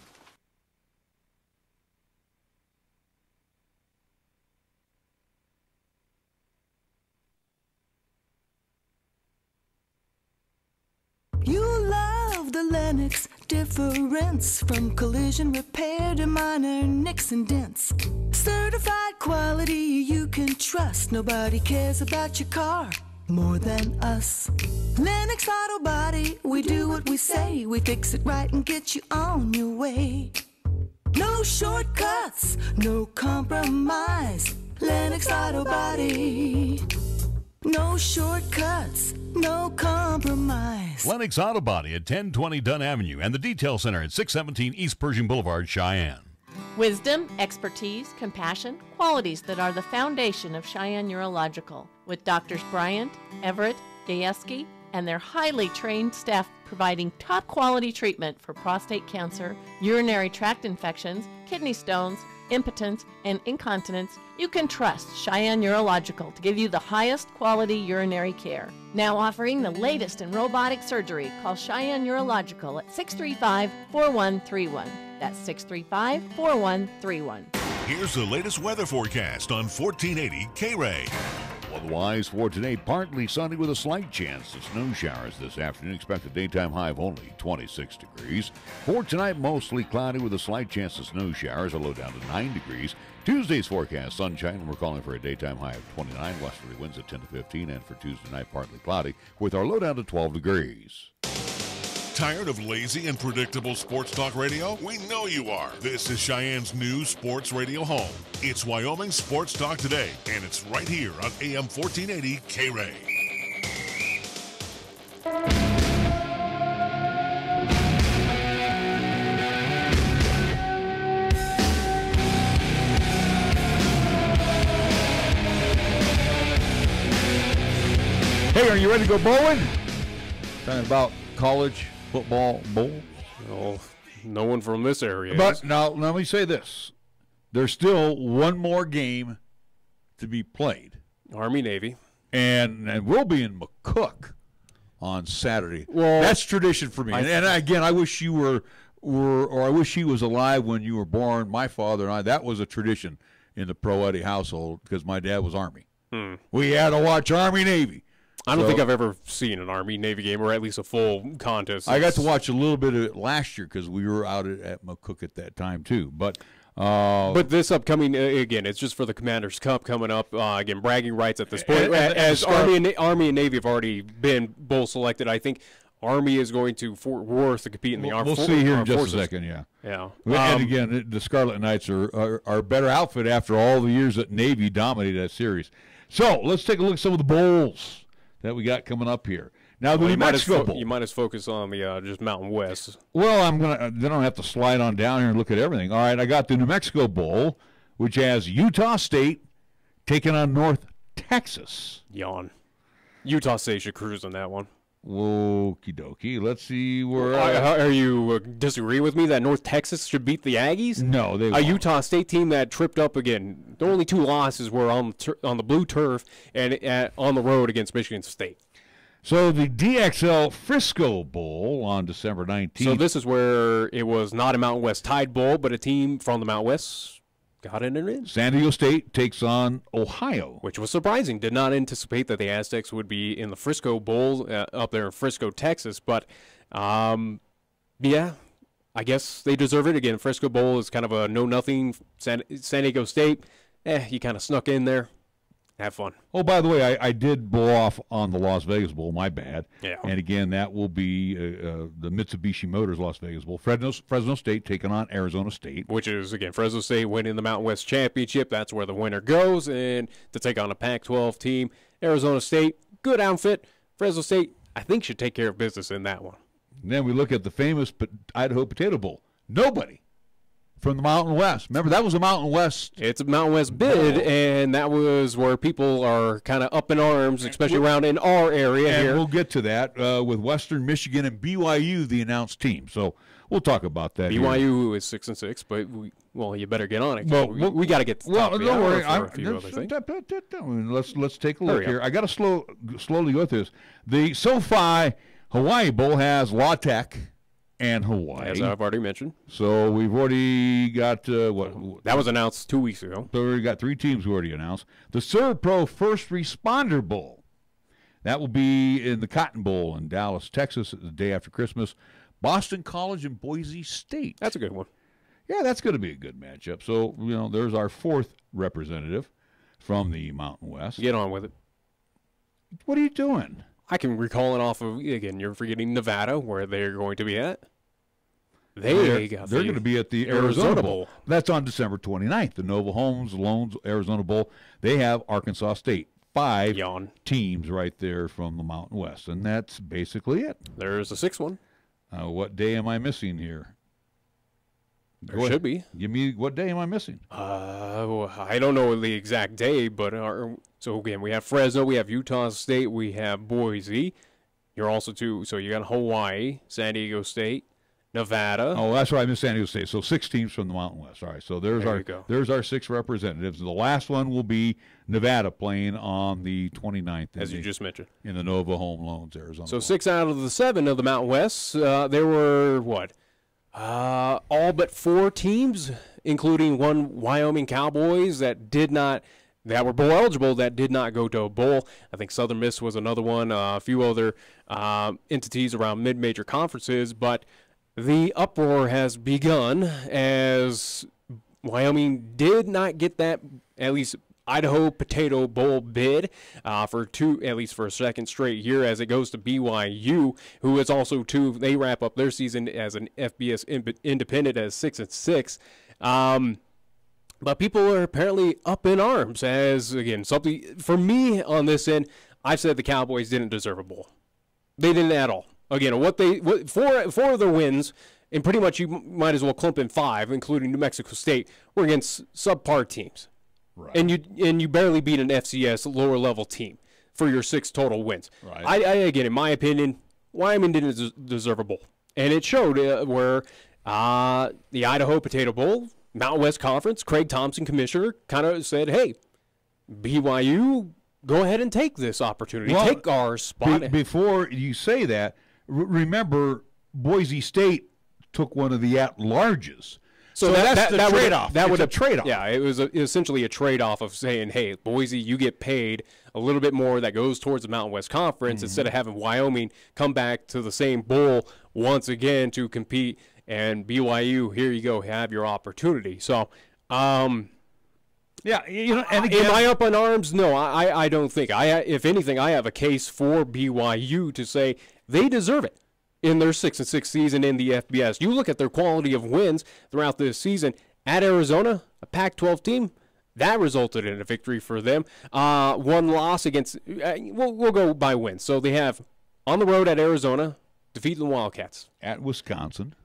You love the Lennox difference, from collision repair to minor nicks and dents. Certified quality you can trust. Nobody cares about your car more than us. Lennox Auto Body, we do what we say. We fix it right and get you on your way. No shortcuts, no compromise. Lennox Auto Body. No shortcuts, no compromise. Lennox Auto Body at 1020 Dunn Avenue and the Detail Center at 617 East Pershing Boulevard, Cheyenne. Wisdom, expertise, compassion, qualities that are the foundation of Cheyenne Urological. With Doctors Bryant, Everett, Gajewski, and their highly trained staff providing top quality treatment for prostate cancer, urinary tract infections, kidney stones, impotence, and incontinence, you can trust Cheyenne Urological to give you the highest quality urinary care. Now offering the latest in robotic surgery, call Cheyenne Urological at 635-4131. That's 635-4131. Here's the latest weather forecast on 1480 KRAE. Otherwise, for today, partly sunny with a slight chance of snow showers this afternoon. Expect a daytime high of only 26 degrees. For tonight, mostly cloudy with a slight chance of snow showers, a low down to 9 degrees. Tuesday's forecast, sunshine, and we're calling for a daytime high of 29. Westerly winds at 10 to 15. And for Tuesday night, partly cloudy with our low down to 12 degrees. Tired of lazy and predictable sports talk radio? We know you are. This is Cheyenne's new sports radio home. It's Wyoming Sports Talk Today, and it's right here on AM 1480 KRAE. Hey, are you ready to go bowling? Talking about college football bowl. Oh, no one from this area. But now, let me say this. There's still one more game to be played. Army-Navy. And we'll be in McCook on Saturday. Well, that's tradition for me. And again, I wish you were or I wish he was alive when you were born. My father and I, that was a tradition in the Pro-Eddie household because my dad was Army. We had to watch Army-Navy. I don't think I've ever seen an Army-Navy game, or at least a full contest. I got to watch a little bit of it last year because we were out at McCook at that time too. But this upcoming, again, it's just for the Commander's Cup coming up. Again, bragging rights at this point. As Army and Navy have already been both selected, I think Army is going to Fort Worth to compete in the Armed Forces. We'll see here in just a second, yeah. And again, the Scarlet Knights are a better outfit after all the years that Navy dominated that series. So let's take a look at some of the bowls that we got coming up here. Now, the New Mexico Bowl. You might as focus on the just Mountain West. Well, then I'll have to slide on down here and look at everything. All right, I got the New Mexico Bowl, which has Utah State taking on North Texas. Yawn. Utah State should cruise on that one. Okie dokie. Let's see where. Are you disagree with me that North Texas should beat the Aggies? No, they won't. A Utah State team that tripped up again. The only two losses were on the blue turf and on the road against Michigan State. So the DXL Frisco Bowl on December 19th. So this is where it was not a Mountain West Tide Bowl, but a team from the Mountain West got in and in. San Diego State takes on Ohio. Which was surprising. Did not anticipate that the Aztecs would be in the Frisco Bowl up there in Frisco, Texas. But, yeah, I guess they deserve it. Again, Frisco Bowl is kind of a know-nothing. San Diego State, you kind of snuck in there. Have fun. Oh, by the way, I did blow off on the Las Vegas Bowl. My bad. Yeah. And again, that will be the Mitsubishi Motors Las Vegas Bowl. Fresno State taking on Arizona State. Which is, again, Fresno State winning the Mountain West Championship. That's where the winner goes. And to take on a Pac-12 team, Arizona State, good outfit. Fresno State, I think, should take care of business in that one. And then we look at the famous Idaho Potato Bowl. Nobody from the Mountain West. Remember, that was a Mountain West. It's a Mountain West bid, and that was where people are kind of up in arms, especially around in our area and here. We'll get to that with Western Michigan and BYU, the announced team. So we'll talk about that. BYU is 6-6, but you better get on it. Well, we got to get. Don't worry. Let's take a look here. I got to slowly go through this. The SoFi Hawaii Bowl has La Tech and Hawaii, as I've already mentioned. So we've already got what? That was announced 2 weeks ago. So we've got 3 teams already announced. The ServPro First Responder Bowl. That will be in the Cotton Bowl in Dallas, Texas, the day after Christmas. Boston College and Boise State. That's a good one. Yeah, that's going to be a good matchup. So, there's our 4th representative from the Mountain West. Get on with it. What are you doing? I can recall it off of, again, you're forgetting Nevada, where they're going to be at. They're going to be at the Arizona Bowl. That's on December 29th. The Nova Homes Loans Arizona Bowl. They have Arkansas State. 5 teams right there from the Mountain West, and that's basically it. There's a 6th one. What day am I missing here? There should be. Give me, what day am I missing? I don't know the exact day, but so again, we have Fresno, we have Utah State, we have Boise. You're also so you got Hawaii, San Diego State, Nevada. Oh, that's right. I missed San Diego State. So 6 teams from the Mountain West. All right. So there's our 6 representatives. The last one will be Nevada playing on the 29th. As you just mentioned. In the Nova Home Loans Arizona. So 6 out of the 7 of the Mountain West, there were what? All but 4 teams, including 1 Wyoming Cowboys that were bowl eligible that did not go to a bowl. I think Southern Miss was another one. A few other entities around mid-major conferences, but the uproar has begun as Wyoming did not get that, at least Idaho Potato Bowl bid at least for a second straight year, as it goes to BYU, who is also they wrap up their season as an FBS independent as 6-6. But people are apparently up in arms as, again, something for me on this end. I've said the Cowboys didn't deserve a bowl. They didn't at all. Again, four of their wins, and pretty much you might as well clump in 5, including New Mexico State, were against subpar teams. Right. And you barely beat an FCS lower level team for your 6 total wins. Right. I again, in my opinion, Wyoming didn't deserve a bowl, and it showed where the Idaho Potato Bowl, Mountain West Conference, Craig Thompson, commissioner, kind of said, "Hey, BYU, go ahead and take this opportunity, take our spot." Before you say that, remember Boise State took one of the at-larges. So that's the trade-off. That was a trade-off. Yeah, it was essentially a trade-off of saying, hey, Boise, you get paid a little bit more that goes towards the Mountain West Conference instead of having Wyoming come back to the same bowl once again to compete. And BYU, here you go, have your opportunity. So, yeah, and again, am I up in arms? No, I don't think. If anything, I have a case for BYU to say they deserve it in their 6-6 season in the FBS. You look at their quality of wins throughout this season at Arizona, a Pac-12 team, that resulted in a victory for them. 1 loss against, we'll go by wins. So they have on the road at Arizona, defeating the Wildcats. At Wisconsin,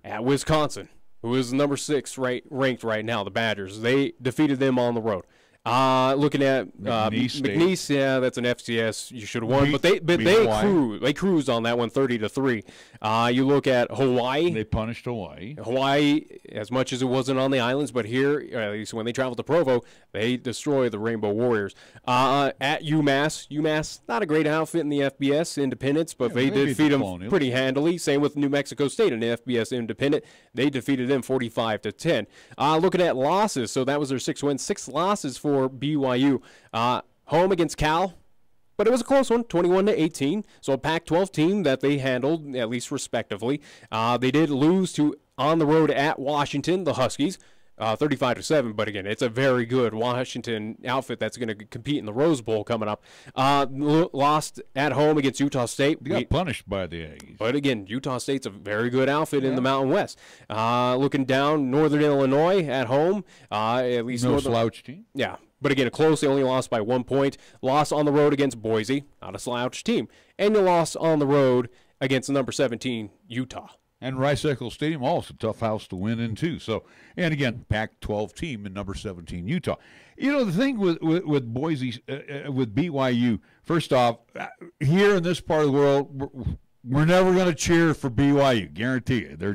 who is number 6 ranked right now, the Badgers. They defeated them on the road. Looking at McNeese, yeah, that's an FCS. You should have won, but they cruised on that one, 30-3. You look at Hawaii. They punished Hawaii. Hawaii, as much as it wasn't on the islands, but here, at least when they traveled to Provo, they destroyed the Rainbow Warriors. At UMass, not a great outfit in the FBS Independents, but they defeated them pretty handily. Same with New Mexico State, an FBS Independent. They defeated them 45-10. Looking at losses, so that was their 6 wins, 6 losses for BYU. Home against Cal, but it was a close one, 21-18. So a Pac-12 team that they handled at least respectively. They did lose on the road at Washington, the Huskies, 35-7. But again, it's a very good Washington outfit that's going to compete in the Rose Bowl coming up. Lost at home against Utah State. They got punished by the Aggies. But again, Utah State's a very good outfit in the Mountain West. Looking down, Northern Illinois at home. At least no slouch team. Yeah. But again, close. They only lost by 1 point. Loss on the road against Boise, not a slouch team. And you lost on the road against number 17, Utah. And Rice-Eccles Stadium, also a tough house to win in, too. So, and again, Pac-12 team in number 17, Utah. The thing with Boise, with BYU, first off, here in this part of the world, we're never going to cheer for BYU, guarantee you. They're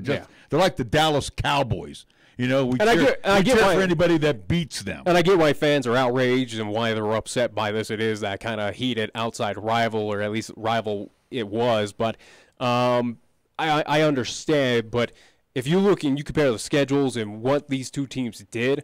like the Dallas Cowboys. You know, we cheer for anybody that beats them. And I get why fans are outraged and why they're upset by this. It is that kind of heated outside rival, or at least rival it was. But I understand. But if you look and you compare the schedules and what these two teams did,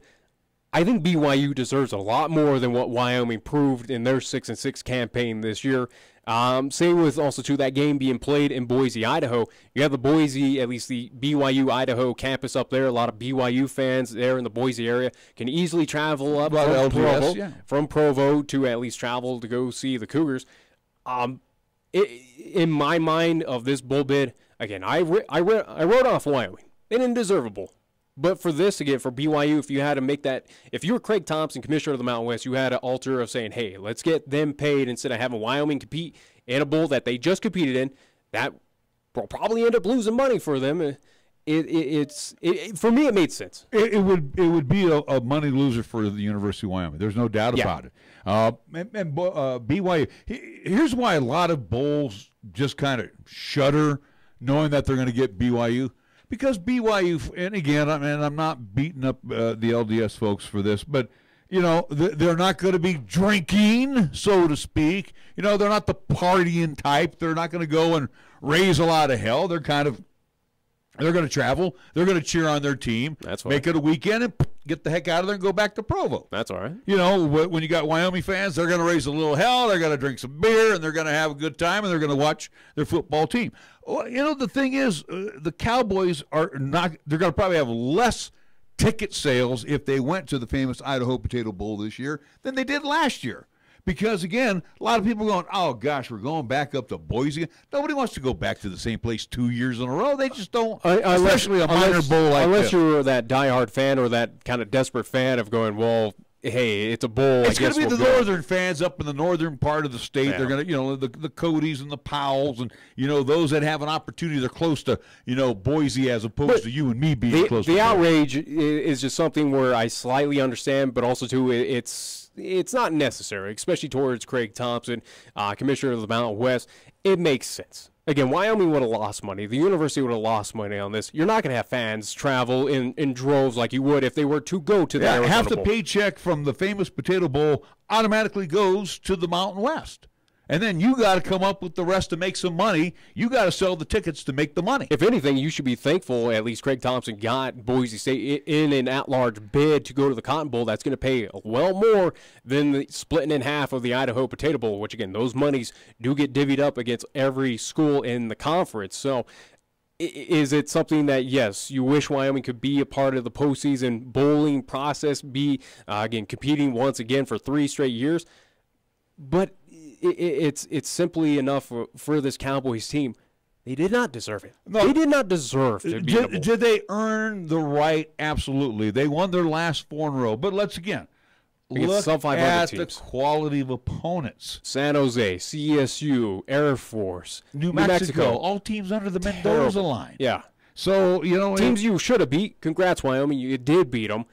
I think BYU deserves a lot more than what Wyoming proved in their 6-6 campaign this year. Same with also, too, that game being played in Boise, Idaho. You have the Boise, at least the BYU Idaho campus up there. A lot of BYU fans there in the Boise area can easily travel up from Provo to at least travel to go see the Cougars. In my mind of this bowl bid, again, I wrote off Wyoming. They didn't deserve a bowl. But for this, again, for BYU, if you had to make that, if you were Craig Thompson, commissioner of the Mountain West, you had an altar of saying, hey, let's get them paid instead of having Wyoming compete in a bowl that they just competed in. That will probably end up losing money for them. For me, it made sense. It would be a money loser for the University of Wyoming. There's no doubt about it. BYU, here's why a lot of bowls just kind of shudder knowing that they're going to get BYU. Because BYU, and again, I'm not beating up the LDS folks for this, but, you know, they're not going to be drinking, so to speak. You know, they're not the partying type. They're not going to go and raise a lot of hell. They're going to travel. They're going to cheer on their team. That's make it a weekend and get the heck out of there and go back to Provo. That's all right. You know, when you got Wyoming fans, they're going to raise a little hell. They're going to drink some beer, and they're going to have a good time, and they're going to watch their football team. Well, you know, the thing is, the Cowboys are not – they're going to probably have less ticket sales if they went to the famous Idaho Potato Bowl this year than they did last year. Because, again, a lot of people are going, oh, gosh, we're going back up to Boise. Nobody wants to go back to the same place 2 years in a row. They just don't, especially a minor bowl like this. Unless you're that diehard fan or that kind of desperate fan of going, well, hey, it's a bowl. It's going to be the northern fans up in the northern part of the state. Yeah. They're going to, you know, the Codys and the Powells and, you know, those that have an opportunity. They're close to, you know, Boise as opposed to you and me being close to the outrage is just something where I slightly understand, but also, too, it's not necessary, especially towards Craig Thompson, commissioner of the Mountain West. It makes sense. Again, Wyoming would have lost money. The university would have lost money on this. You're not going to have fans travel in droves like you would if they were to go to the Arizona half the Bowl. Paycheck from the famous Potato Bowl automatically goes to the Mountain West. And then you got to come up with the rest to make some money. You got to sell the tickets to make the money. If anything, you should be thankful at least Craig Thompson got Boise State in an at-large bid to go to the Cotton Bowl. That's going to pay well more than the splitting in half of the Idaho Potato Bowl, which, again, those monies do get divvied up against every school in the conference. So is it something that, yes, you wish Wyoming could be a part of the postseason bowling process, be, again, competing once again for 3 straight years? But it's simply enough for this Cowboys team. They did not deserve it. No, they did not deserve to be in a bowl. Did they earn the right? Absolutely. They won their last 4 in a row. But let's again look at the quality of opponents. San Jose, CSU, Air Force, New Mexico, all teams under the Mendoza line. Yeah. So, you know, teams you should have beat. Congrats, Wyoming. You did beat them.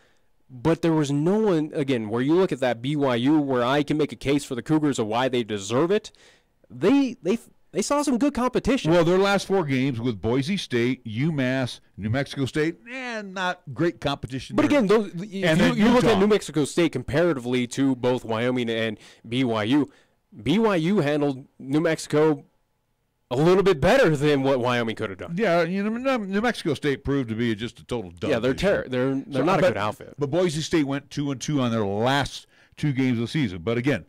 But there was no one, again, where you look at that BYU, where I can make a case for the Cougars of why they deserve it, they saw some good competition. Well, their last 4 games with Boise State, UMass, New Mexico State, not great competition. But again, if you look at New Mexico State comparatively to both Wyoming and BYU, BYU handled New Mexico a little bit better than what Wyoming could have done. Yeah, you know, New Mexico State proved to be just a total dud. Yeah, they're not a good outfit. But Boise State went 2-2 on their last 2 games of the season. But again,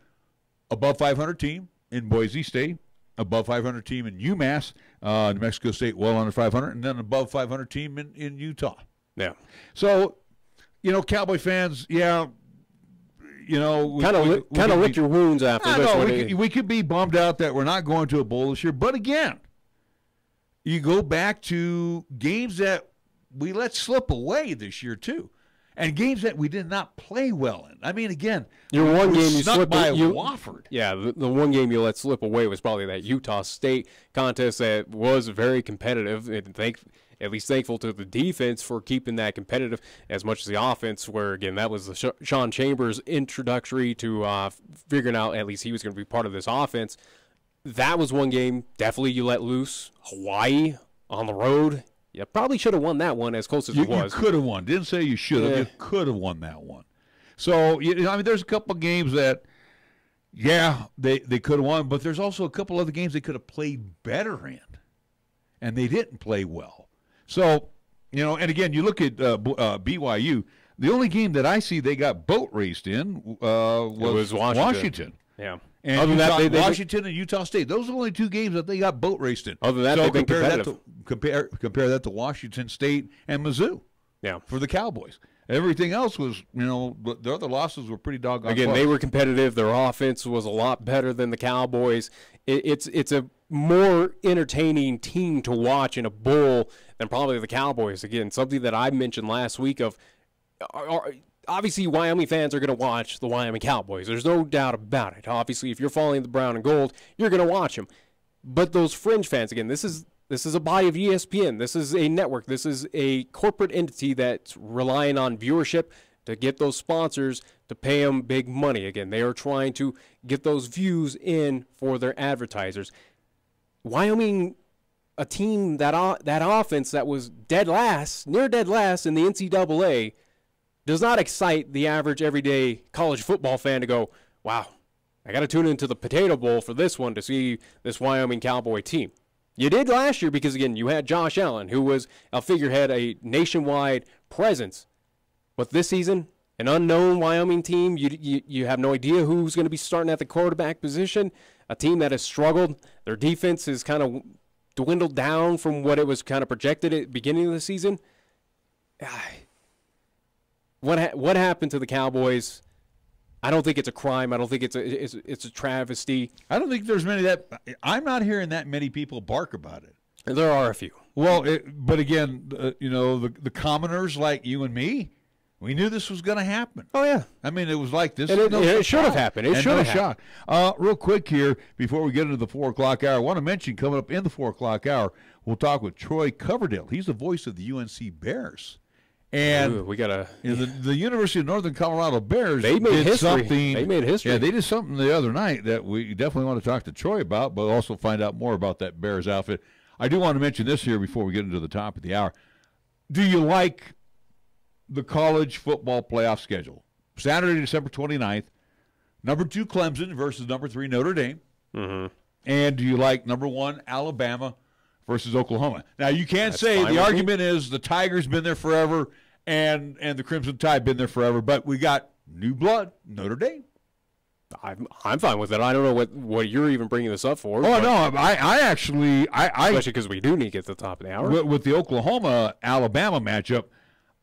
above 500 team in Boise State, above 500 team in UMass, New Mexico State well under 500, and then above 500 team in Utah. Yeah. So, you know, Cowboy fans, yeah. You know, kind of lick your wounds after this. We could be bummed out that we're not going to a bowl this year. But again, you go back to games that we let slip away this year too, and games that we did not play well in. I mean, again, your one game you slipped by Wofford. Yeah, the one game you let slip away was probably that Utah State contest that was very competitive, and at least thankful to the defense for keeping that competitive as much as the offense, where, again, that was the Sean Chambers introductory to figuring out at least he was going to be part of this offense. that was one game definitely you let loose. Hawaii on the road. You probably should have won that one as close as it was. You could have won. Didn't say you should have. You could have won that one. So, there's a couple of games that, they could have won, but there's also a couple other games they could have played better in, and they didn't play well. So, and again, you look at BYU, the only game that I see they got boat raced in was Washington. Yeah. And other than that, Washington and Utah State. Those are the only two games that they got boat raced in. Other than that, they've been competitive. Compare that to Washington State and Mizzou. Yeah. For the Cowboys. Everything else was, the other losses were pretty doggone Again, close. they were competitive. Their offense was a lot better than the Cowboys. It's a more entertaining team to watch in a bowl than probably the Cowboys. Again, something that I mentioned last week of obviously Wyoming fans are going to watch the Wyoming Cowboys. There's no doubt about it. Obviously, if you're following the brown and gold, you're going to watch them. But those fringe fans, again, this is a buy of ESPN. This is a network. This is a corporate entity that's relying on viewership to get those sponsors to pay them big money. Again, they are trying to get those views in for their advertisers. Wyoming, a team that offense that was near dead last in the NCAA, does not excite the average everyday college football fan to go, wow, I got to tune into the Potato Bowl for this one to see this Wyoming Cowboy team. You did last year because, again, you had Josh Allen, who was a figurehead, a nationwide presence. But this season, an unknown Wyoming team, you have no idea who's going to be starting at the quarterback position, a team that has struggled. Their defense has kind of dwindled down from what it was kind of projected at the beginning of the season. What happened to the Cowboys? I don't think it's a crime. I don't think it's a travesty. I don't think there's many that I'm not hearing that many people bark about it. There are a few. Well, but again, the commoners like you and me, we knew this was going to happen. Oh yeah. I mean, it was like this. It should have happened. It should have happened. Real quick here before we get into the 4 o'clock hour, I want to mention coming up in the 4 o'clock hour, we'll talk with Troy Coverdale. He's the voice of the UNC Bears. And we got the University of Northern Colorado Bears. They made history. Something. They made history. Yeah, they did something the other night that we definitely want to talk to Troy about, but also find out more about that Bears outfit. I do want to mention this here before we get into the top of the hour. Do you like the college football playoff schedule? Saturday, December 29th, number 2 Clemson versus number 3 Notre Dame. Mm-hmm. And do you like number 1 Alabama versus Oklahoma? Now, you can't say the argument is the Tigers been there forever and the Crimson Tide been there forever, but we got new blood, Notre Dame. I'm fine with it. I don't know what you're even bringing this up for. Oh, no, I actually especially because we do need to get to the top of the hour. With the Oklahoma-Alabama matchup,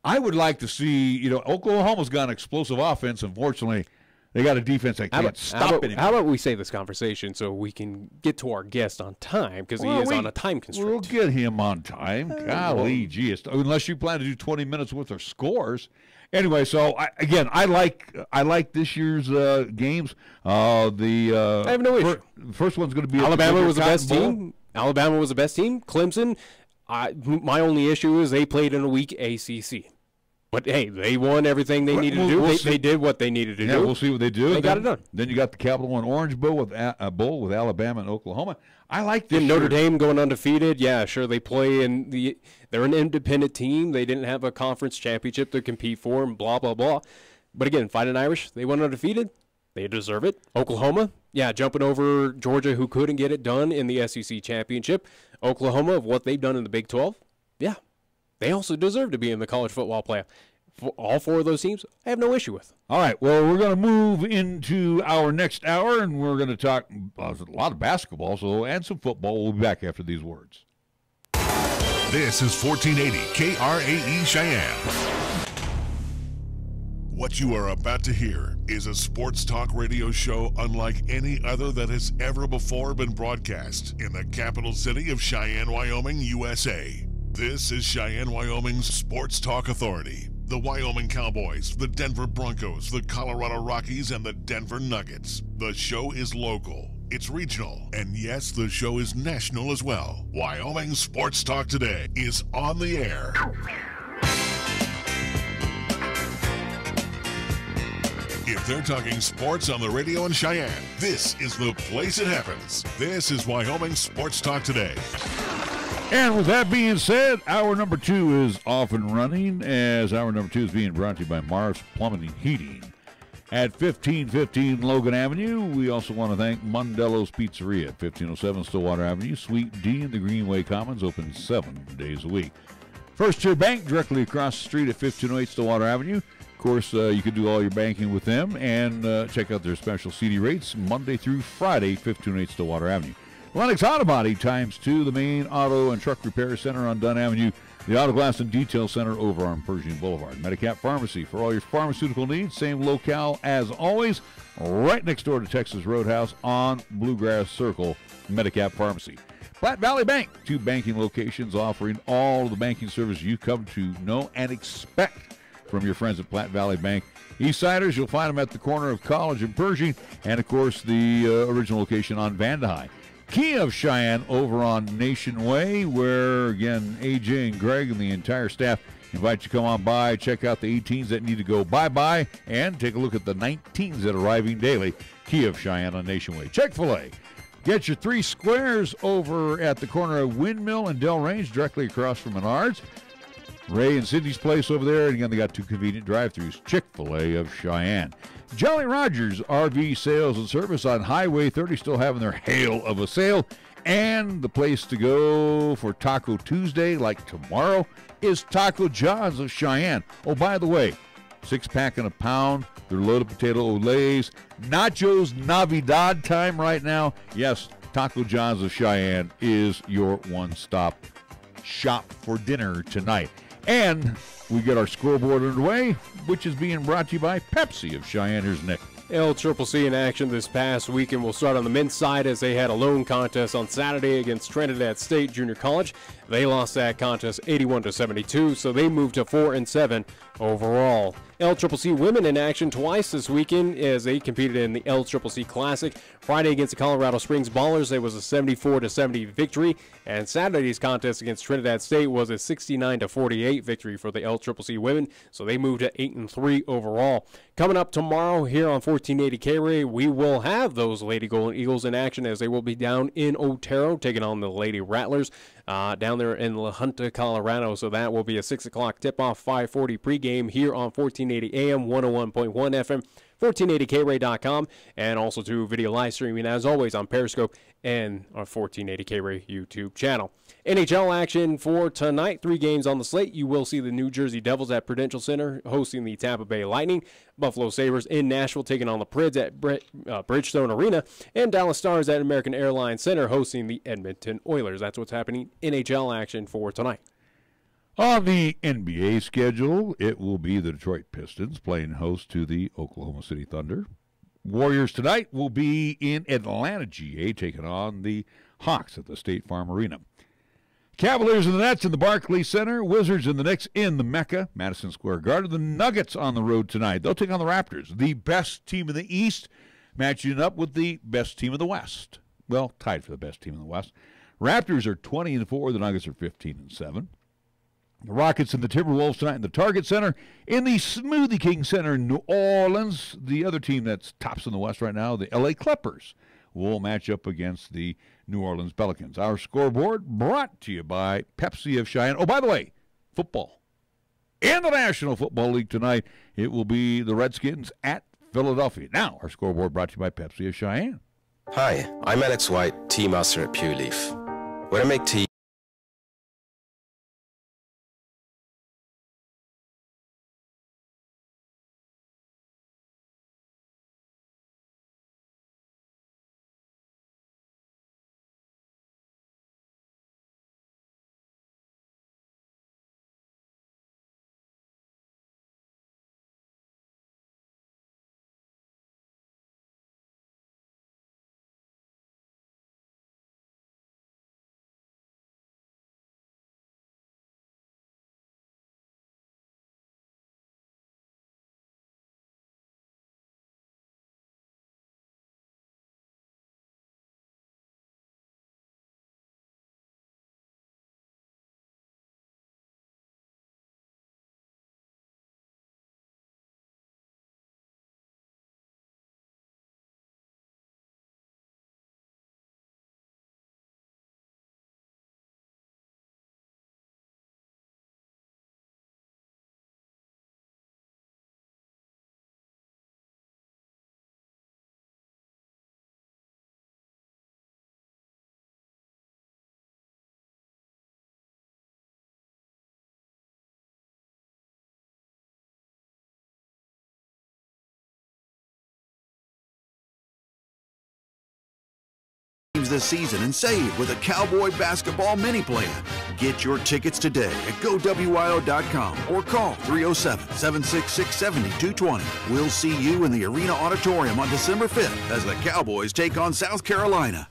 I would like to see, Oklahoma's got an explosive offense. Unfortunately, they got a defense that can't stop it. How about we save this conversation so we can get to our guest on time because he is on a time constraint. We'll get him on time. Golly, geez. Unless you plan to do 20 minutes worth of scores. Anyway, so I like this year's games. I have no issue. First one's going to be Alabama was the best team. Alabama was the best team. Clemson. My only issue is they played in a weak ACC. But, hey, they won everything they needed to do. They did what they needed to do. Yeah, we'll see what they do. They got it done. Then you got the Capital One Orange Bowl with Alabama and Oklahoma. I like this. Notre Dame going undefeated. Yeah, sure, they play in they're an independent team. They didn't have a conference championship to compete for and blah, blah, blah. But, again, Fighting Irish, they went undefeated. They deserve it. Oklahoma, yeah, jumping over Georgia, who couldn't get it done in the SEC championship. Oklahoma, of what they've done in the Big 12, yeah. They also deserve to be in the college football playoff. All 4 of those teams, I have no issue with. All right, well, we're going to move into our next hour, and we're going to talk a lot of basketball and some football. We'll be back after these words. This is 1480 KRAE Cheyenne. What you are about to hear is a sports talk radio show unlike any other that has ever before been broadcast in the capital city of Cheyenne, Wyoming, USA. This is Cheyenne, Wyoming's Sports Talk Authority. The Wyoming Cowboys, the Denver Broncos, the Colorado Rockies, and the Denver Nuggets. The show is local, it's regional, and yes, the show is national as well. Wyoming Sports Talk Today is on the air. If they're talking sports on the radio in Cheyenne, this is the place it happens. This is Wyoming Sports Talk Today. And with that being said, hour number 2 is off and running, as hour number 2 is being brought to you by Mars Plumbing and Heating. At 1515 Logan Avenue, we also want to thank Mondello's Pizzeria at 1507 Stillwater Avenue. Suite D in the Greenway Commons, open 7 days a week. First Tier Bank directly across the street at 1508 Stillwater Avenue. Of course, you can do all your banking with them and check out their special CD rates Monday through Friday, 1508 Stillwater Avenue. Lennox Auto Body ×2, the main auto and truck repair center on Dunn Avenue. The Auto Glass and Detail Center over on Pershing Boulevard. Medicap Pharmacy for all your pharmaceutical needs. Same locale as always, right next door to Texas Roadhouse on Bluegrass Circle, Medicap Pharmacy. Platte Valley Bank, 2 banking locations offering all of the banking services you come to know and expect from your friends at Platte Valley Bank. Eastsiders, you'll find them at the corner of College and Pershing, and of course the original location on Vandehigh. Kia of Cheyenne over on Nation Way, where, again, AJ and Greg and the entire staff invite you to come on by, check out the 18s that need to go bye-bye, and take a look at the 19s that are arriving daily. Kia of Cheyenne on Nation Way. Chick-fil-A. Get your 3 squares over at the corner of Windmill and Del Range, directly across from Menards. Ray and Cindy's place over there, and again, they got 2 convenient drive-thrus. Chick-fil-A of Cheyenne. Jolly Rogers RV Sales and Service on Highway 30, still having their hail of a sale. And the place to go for Taco Tuesday, like tomorrow, is Taco John's of Cheyenne. Oh, by the way, 6-pack and a pound, their loaded potato olays, nachos Navidad time right now. Yes, Taco John's of Cheyenne is your one-stop shop for dinner tonight. And we get our scoreboard underway, which is being brought to you by Pepsi of Cheyenne. Here's Nick. LCCC in action this past weekend. We'll start on the men's side as they had a lone contest on Saturday against Trinidad State Junior College. They lost that contest 81-72, so they moved to 4-7 overall. LCCC women in action twice this weekend as they competed in the LCCC Classic. Friday against the Colorado Springs Ballers, it was a 74-70 victory, and Saturday's contest against Trinidad State was a 69-48 victory for the LCCC women, so they moved to 8-3 overall. Coming up tomorrow here on 1480 KRAE, we will have those Lady Golden Eagles in action as they will be down in Otero taking on the Lady Rattlers down there in La Junta, Colorado. So that will be a 6 o'clock tip-off, 5:40 pregame here on 1480 AM, 101.1 FM, 1480KRAE.com, and also to video live streaming, as always, on Periscope and our 1480 KRAE YouTube channel. NHL action for tonight, 3 games on the slate. You will see the New Jersey Devils at Prudential Center hosting the Tampa Bay Lightning, Buffalo Sabres in Nashville taking on the Preds at Bridgestone Arena, and Dallas Stars at American Airlines Center hosting the Edmonton Oilers. That's what's happening in NHL action for tonight. On the NBA schedule, it will be the Detroit Pistons playing host to the Oklahoma City Thunder. Warriors tonight will be in Atlanta, GA, taking on the Hawks at the State Farm Arena. Cavaliers and the Nets in the Barclays Center. Wizards and the Knicks in the Mecca, Madison Square Garden. The Nuggets on the road tonight. They'll take on the Raptors, the best team in the East, matching up with the best team in the West. Well, tied for the best team in the West. Raptors are 20-4. The Nuggets are 15-7. The Rockets and the Timberwolves tonight in the Target Center. In the Smoothie King Center in New Orleans, the other team that's tops in the West right now, the LA Clippers, will match up against the New Orleans Pelicans. Our scoreboard brought to you by Pepsi of Cheyenne. Oh, by the way, football. In the National Football League tonight, it will be the Redskins at Philadelphia. Now, our scoreboard brought to you by Pepsi of Cheyenne. Hi, I'm Alex White, Tea Master at Pure Leaf. When I make tea, this season and save with a Cowboy basketball mini plan. Get your tickets today at GoWyo.com or call 307-766-7220. We'll see you in the Arena Auditorium on December 5th as the Cowboys take on South Carolina.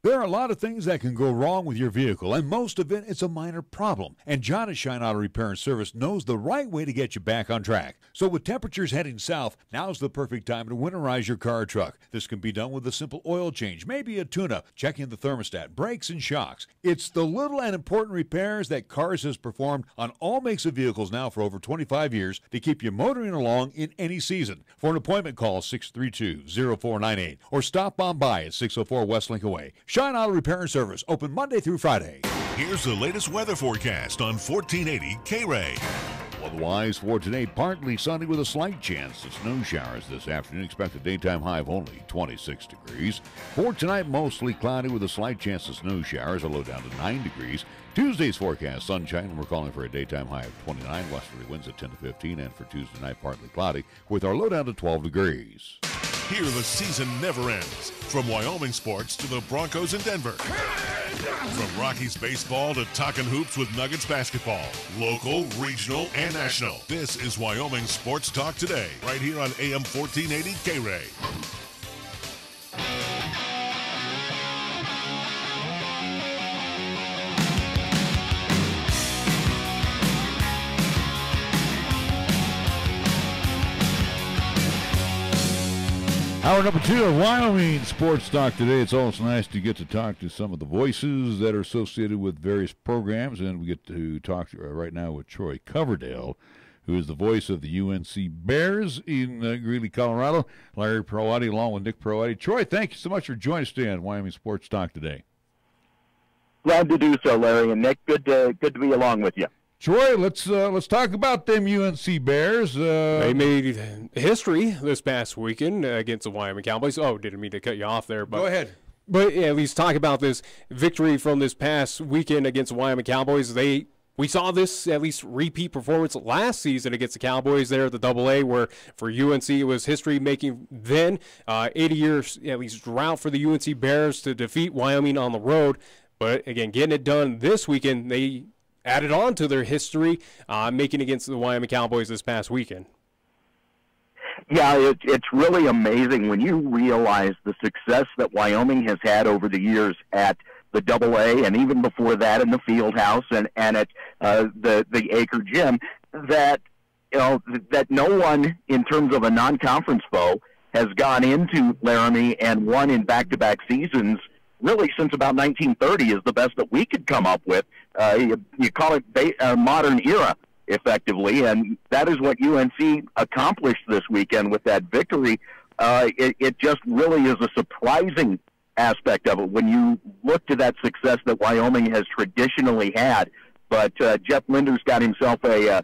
There are a lot of things that can go wrong with your vehicle, and most of it is a minor problem. And John at Shine Auto Repair and Service knows the right way to get you back on track. So with temperatures heading south, now's the perfect time to winterize your car or truck. This can be done with a simple oil change, maybe a tune-up, checking the thermostat, brakes, and shocks. It's the little and important repairs that Cars has performed on all makes of vehicles now for over 25 years to keep you motoring along in any season. For an appointment, call 632-0498 or stop on by at 604 West Lincoln Way. Shine Auto Repair and Service, open Monday through Friday. Here's the latest weather forecast on 1480 KRAE. Otherwise, for today, partly sunny with a slight chance of snow showers this afternoon. Expect a daytime high of only 26 degrees. For tonight, mostly cloudy with a slight chance of snow showers, a low down to 9 degrees. Tuesday's forecast, sunshine. We're calling for a daytime high of 29, westerly winds at 10 to 15, and for Tuesday night, partly cloudy with our low down to 12 degrees. Here the season never ends. From Wyoming sports to the Broncos in Denver. From Rockies baseball to talking hoops with Nuggets basketball. Local, regional, and national. This is Wyoming Sports Talk Today, right here on AM 1480 KRAE. Hour number 2 of Wyoming Sports Talk Today. It's always nice to get to talk to some of the voices that are associated with various programs, and we get to talk right now with Troy Coverdale, who is the voice of the UNC Bears in Greeley, Colorado. Larry Perotti along with Nick Perotti. Troy, thank you so much for joining us today on Wyoming Sports Talk Today. Glad to do so, Larry, and Nick. Good to be along with you. Troy, let's talk about them UNC Bears. They made history this past weekend against the Wyoming Cowboys. Oh, didn't mean to cut you off there. But, go ahead. But yeah, at least talk about this victory from this past weekend against the Wyoming Cowboys. We saw this at least repeat performance last season against the Cowboys there at the AA, where for UNC it was history-making then. 80 years at least drought for the UNC Bears to defeat Wyoming on the road. But again, getting it done this weekend, they added on to their history, making against the Wyoming Cowboys this past weekend. Yeah, it's really amazing when you realize the success that Wyoming has had over the years at the AA and even before that in the field house and at the Acre Gym, that that no one in terms of a non-conference foe has gone into Laramie and won in back-to-back seasons really since about 1930 is the best that we could come up with. You call it modern era, effectively, and that is what UNC accomplished this weekend with that victory. It just really is a surprising aspect of it when you look to that success that Wyoming has traditionally had. But Jeff Linder's got himself a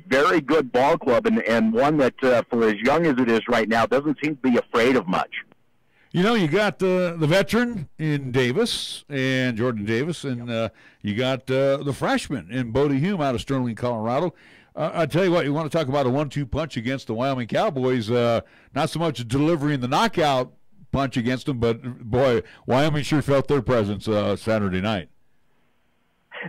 very good ball club, and one that, for as young as it is right now, doesn't seem to be afraid of much. You know, you got the veteran in Davis and Jordan Davis, and you got the freshman in Bodie Hume out of Sterling, Colorado. I tell you what, you want to talk about a 1-2 punch against the Wyoming Cowboys. Not so much delivering the knockout punch against them, but boy, Wyoming sure felt their presence Saturday night.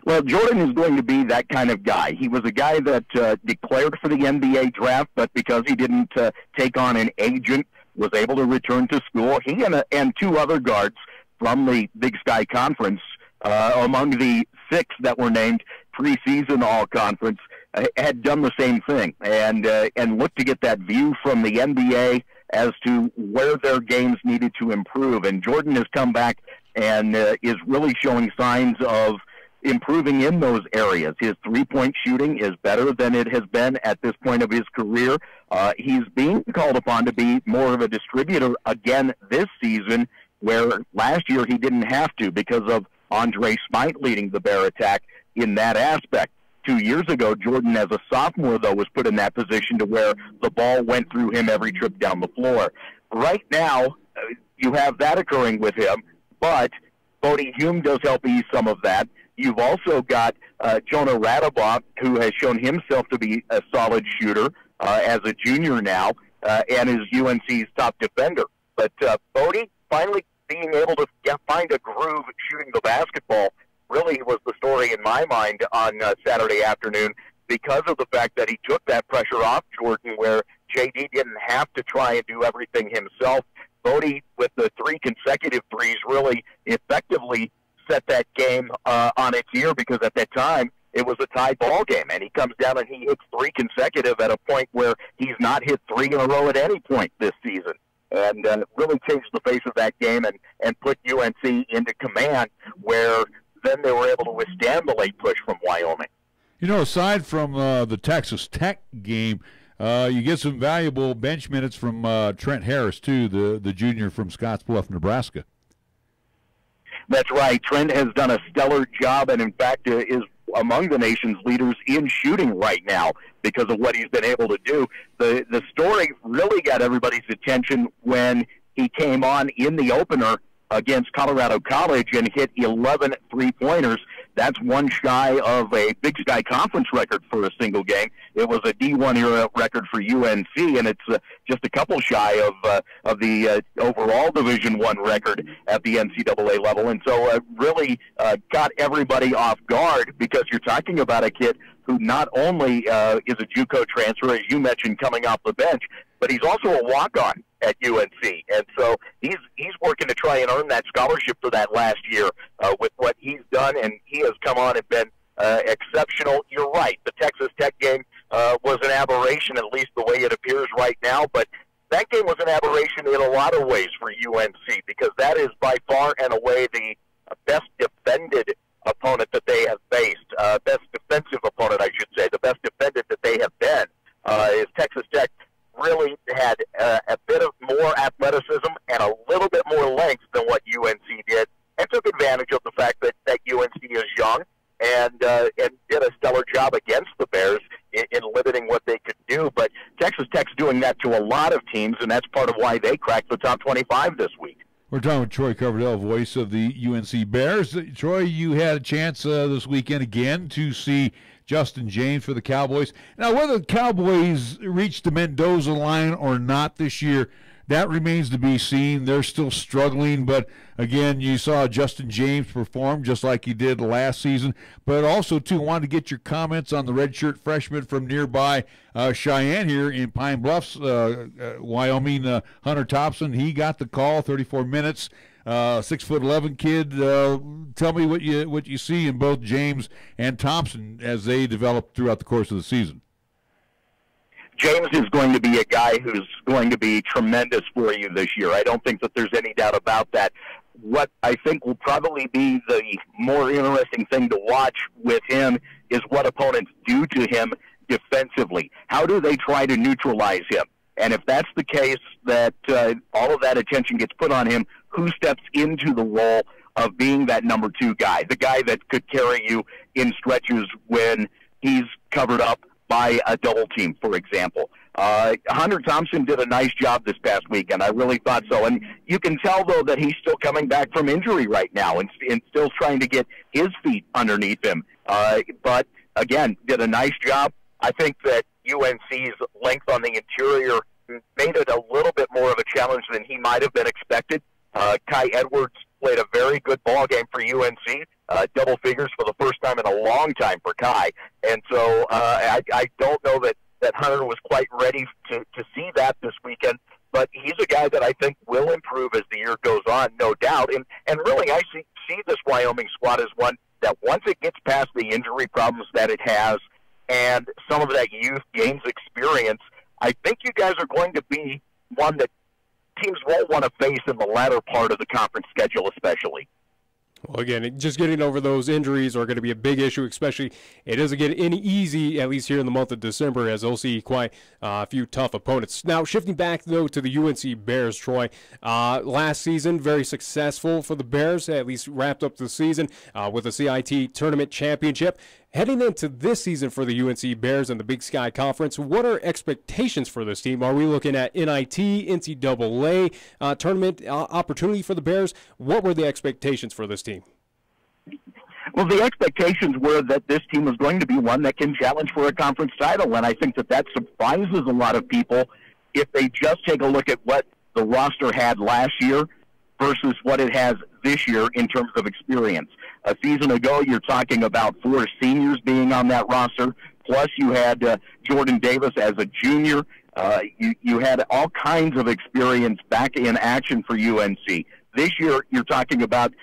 Well, Jordan is going to be that kind of guy. He was a guy that declared for the NBA draft, but because he didn't take on an agent, was able to return to school. He and two other guards from the Big Sky Conference, among the 6 that were named preseason All-Conference, had done the same thing and looked to get that view from the NBA as to where their games needed to improve. And Jordan has come back and is really showing signs of improving in those areas. His three-point shooting is better than it has been at this point of his career. He's being called upon to be more of a distributor again this season, where last year he didn't have to because of Andre Smite leading the Bear attack in that aspect. 2 years ago, Jordan, as a sophomore, though, was put in that position to where the ball went through him every trip down the floor. Right now, you have that occurring with him, but Bodie Hume does help ease some of that. You've also got Jonah Radabaugh, who has shown himself to be a solid shooter as a junior now, and is UNC's top defender. But Bodie finally being able to find a groove shooting the basketball really was the story in my mind on Saturday afternoon, because of the fact that he took that pressure off Jordan, where JD didn't have to try and do everything himself. Bodie, with the 3 consecutive threes, really effectively set that game on its ear, because at that time it was a tied ball game, and he comes down and he hits 3 consecutive at a point where he's not hit 3 in a row at any point this season, and really changed the face of that game and put UNC into command, where then they were able to withstand the late push from Wyoming. You know, aside from the Texas Tech game, you get some valuable bench minutes from Trent Harris, too, the junior from Scottsbluff, Nebraska. That's right. Trent has done a stellar job, and in fact is among the nation's leaders in shooting right now because of what he's been able to do. The story really got everybody's attention when he came on in the opener against Colorado College and hit 11 three-pointers. That's one shy of a Big Sky Conference record for a single game. It was a D1 era record for UNC, and it's just a couple shy of the overall Division I record at the NCAA level. And so really got everybody off guard, because you're talking about a kid who not only is a JUCO transfer, as you mentioned, coming off the bench, but he's also a walk-on at UNC. And so he's working to try and earn that scholarship for that last year with what he's done, and he has come on and been exceptional. You're right. The Texas Tech game was an aberration, at least the way it appears right now, but that game was an aberration in a lot of ways for UNC, because that is by far and away the best defended opponent that they have faced, best defensive opponent, I should say, the best defended that they have been, is Texas Tech. Really had a bit of more athleticism and a little bit more length than what UNC did, and took advantage of the fact that UNC is young, and did a stellar job against the Bears in limiting what they could do. But Texas Tech's doing that to a lot of teams, and that's part of why they cracked the top 25 this week. We're talking with Troy Coverdell, voice of the UNC Bears. Troy, you had a chance this weekend again to see Justin James for the Cowboys. Now, whether the Cowboys reach the Mendoza line or not this year, that remains to be seen. They're still struggling, but again, you saw Justin James perform just like he did last season. But also, too, wanted to get your comments on the redshirt freshman from nearby Cheyenne here in Pine Bluffs, Wyoming, Hunter Thompson. He got the call, 34 minutes. 6'11" kid. Tell me what you see in both James and Thompson as they develop throughout the course of the season. James is going to be a guy who's going to be tremendous for you this year. I don't think that there's any doubt about that. What I think will probably be the more interesting thing to watch with him is what opponents do to him defensively. How do they try to neutralize him? And if that's the case, that all of that attention gets put on him, who steps into the role of being that number 2 guy, the guy that could carry you in stretches when he's covered up by a double team, for example. Hunter Thompson did a nice job this past weekend. I really thought so. And you can tell, though, that he's still coming back from injury right now and still trying to get his feet underneath him. But, again, did a nice job. I think that UNC's length on the interior made it a little bit more of a challenge than he might have been expected. Kai Edwards played a very good ball game for UNC, double figures for the first time in a long time for Kai. And so I don't know that Hunter was quite ready to see that this weekend, but he's a guy that I think will improve as the year goes on, no doubt. And really, I see this Wyoming squad as one that once it gets past the injury problems that it has and some of that youth gains experience, I think you guys are going to be one that teams won't want to face in the latter part of the conference schedule, especially. Well, again, just getting over those injuries are going to be a big issue, especially it doesn't get any easy, at least here in the month of December, as they'll see quite a few tough opponents. Now, shifting back, though, to the UNC Bears, Troy, last season, very successful for the Bears, at least wrapped up the season with a CIT tournament championship. Heading into this season for the UNC Bears and the Big Sky Conference, what are expectations for this team? Are we looking at NIT, NCAA tournament opportunity for the Bears? What were the expectations for this team? Well, the expectations were that this team was going to be one that can challenge for a conference title, and I think that surprises a lot of people if they just take a look at what the roster had last year. versus what it has this year in terms of experience. A season ago, you're talking about 4 seniors being on that roster, plus you had Jordan Davis as a junior. You had all kinds of experience back in action for UNC. This year, you're talking about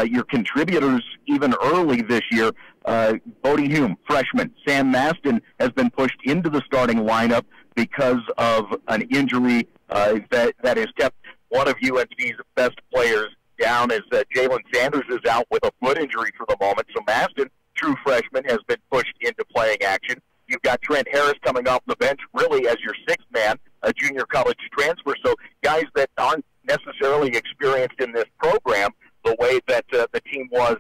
your contributors even early this year. Bodie Hume, freshman. Sam Maston has been pushed into the starting lineup because of an injury that has kept one of UNC's best players down, as Jalen Sanders is out with a foot injury for the moment. So Maston, true freshman, has been pushed into playing action. You've got Trent Harris coming off the bench really as your sixth man, a junior college transfer. So guys that aren't necessarily experienced in this program the way that the team was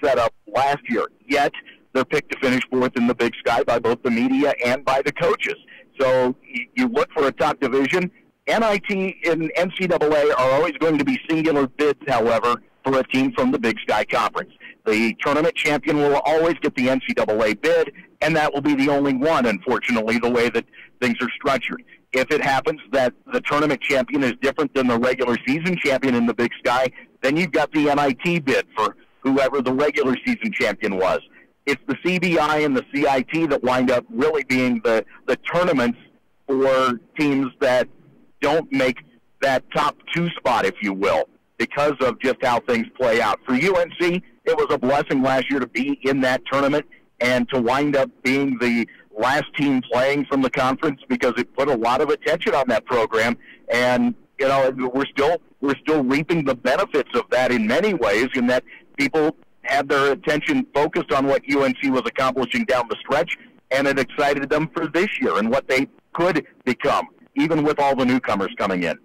set up last year. Yet they're picked to finish fourth in the Big Sky by both the media and by the coaches. So you look for a top division. NIT and NCAA are always going to be singular bids, however, for a team from the Big Sky Conference. The tournament champion will always get the NCAA bid, and that will be the only one, unfortunately, the way that things are structured. If it happens that the tournament champion is different than the regular season champion in the Big Sky, then you've got the NIT bid for whoever the regular season champion was. It's the CBI and the CIT that wind up really being the tournaments for teams that don't make that top 2 spot, if you will, because of just how things play out. For UNC, it was a blessing last year to be in that tournament and to wind up being the last team playing from the conference, because it put a lot of attention on that program. And, you know, we're still reaping the benefits of that in many ways, in that people had their attention focused on what UNC was accomplishing down the stretch, and it excited them for this year and what they could become, even with all the newcomers coming in.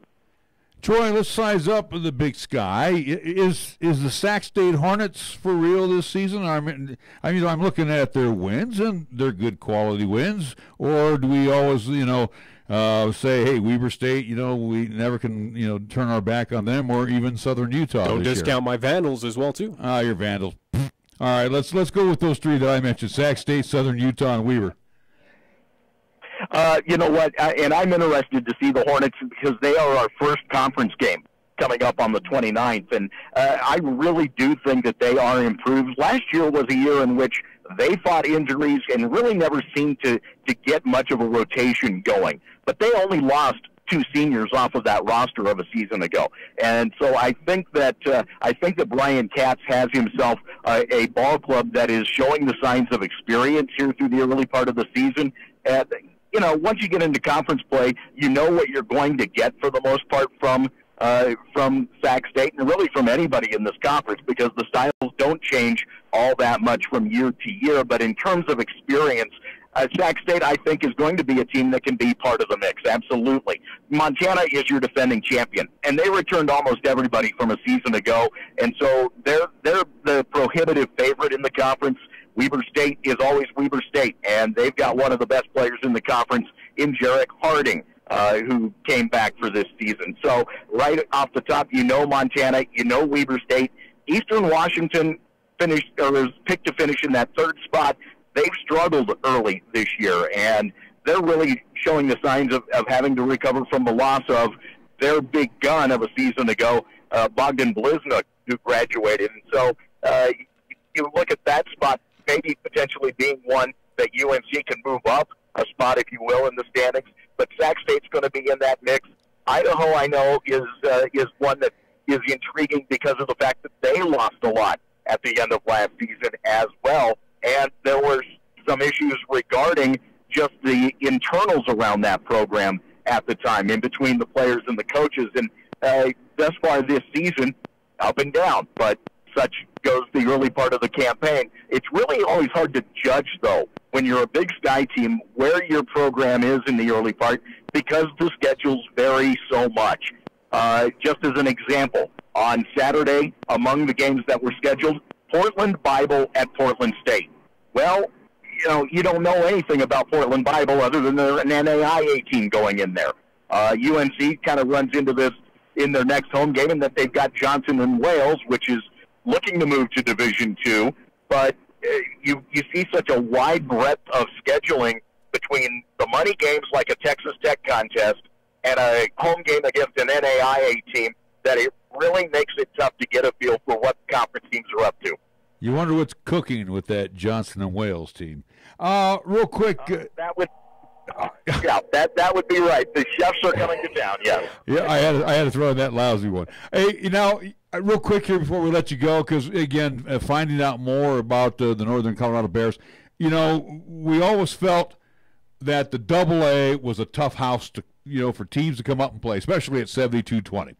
Troy, let's size up the Big Sky. Is the Sac State Hornets for real this season? I'm looking at their wins, and they're good quality wins. Or do we always, say, hey, Weber State, we never can, turn our back on them, or even Southern Utah. Don't discount my Vandals as well too. Your Vandals. All right, let's go with those 3 that I mentioned: Sac State, Southern Utah, and Weber. You know what, and I'm interested to see the Hornets because they are our first conference game coming up on the 29th, and I really do think that they are improved. Last year was a year in which they fought injuries and really never seemed to get much of a rotation going. But they only lost 2 seniors off of that roster of a season ago, and so I think that Brian Katz has himself a ball club that is showing the signs of experience here through the early part of the season. And once you get into conference play, you know what you're going to get for the most part from Sac State, and really from anybody in this conference, because the styles don't change all that much from year to year. But in terms of experience, Sac State, I think, is going to be a team that can be part of the mix, absolutely. Montana is your defending champion, and they returned almost everybody from a season ago, and so they're the prohibitive favorite in the conference. Weber State is always Weber State, and they've got one of the best players in the conference in Jarek Harding, who came back for this season. So right off the top, Montana, Weber State. Eastern Washington was picked to finish in that 3rd spot. They've struggled early this year, and they're really showing the signs of having to recover from the loss of their big gun of a season ago, Bogdan Bliznuk, who graduated. And so you look at that spot, maybe potentially being one that UNC can move up a spot, if you will, in the standings. But Sac State's going to be in that mix. Idaho, I know, is one that is intriguing because of the fact that they lost a lot at the end of last season as well. And there were some issues regarding just the internals around that program at the time, in between the players and the coaches. And thus far this season, up and down. But such goes the early part of the campaign. It's really always hard to judge, though, when you're a Big Sky team, where your program is in the early part, because the schedules vary so much. Just as an example, on Saturday, among the games that were scheduled, Portland Bible at Portland State. Well, you don't know anything about Portland Bible other than they're an NAIA team going in there. UNC kind of runs into this in their next home game, and that they've got Johnson and Wales, which is looking to move to Division II, but you see such a wide breadth of scheduling between the money games like a Texas Tech contest and a home game against an NAIA team that it really really makes it tough to get a feel for what conference teams are up to. You wonder what's cooking with that Johnson and Wales team. Real quick. That would be right. The chefs are coming to town, yes. Yeah, I had to throw in that lousy one. Hey, real quick here before we let you go, because, again, finding out more about the Northern Colorado Bears, we always felt that the AA was a tough house to, for teams to come up and play, especially at 72-20.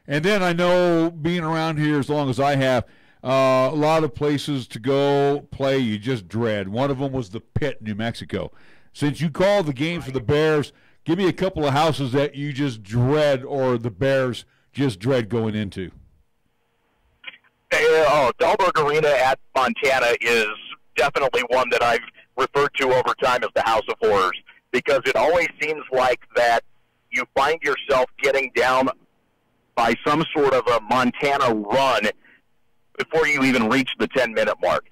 And then I know, being around here as long as I have, a lot of places to go play you just dread. One of them was the Pit, New Mexico. Since you called the games for the Bears, give me a couple of houses that you just dread or the Bears just dread going into. Dahlberg Arena at Montana is definitely one that I've referred to over time as the House of Horrors, because it always seems like that you find yourself getting down by some sort of a Montana run before you even reach the 10-minute mark.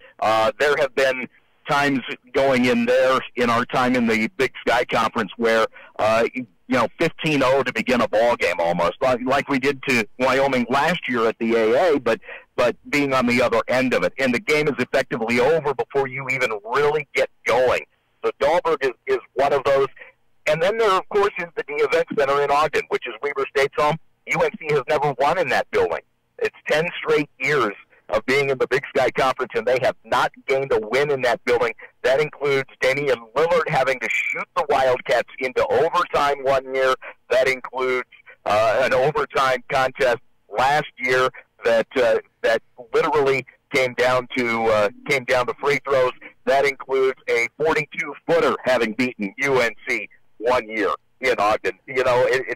There have been times going in there in our time in the Big Sky Conference where 15-0 to begin a ball game almost, like we did to Wyoming last year at the AA, but being on the other end of it, and the game is effectively over before you even really get going. So Dahlberg is one of those, and then there of course is the D-Event Center in Ogden, which is Weber State's home. UNC has never won in that building. It's 10 straight years of being in the Big Sky Conference, and they have not gained a win in that building. That includes Damian Lillard having to shoot the Wildcats into overtime one year. That includes an overtime contest last year that literally came down to free throws. That includes a 42-footer having beaten UNC one year in Ogden.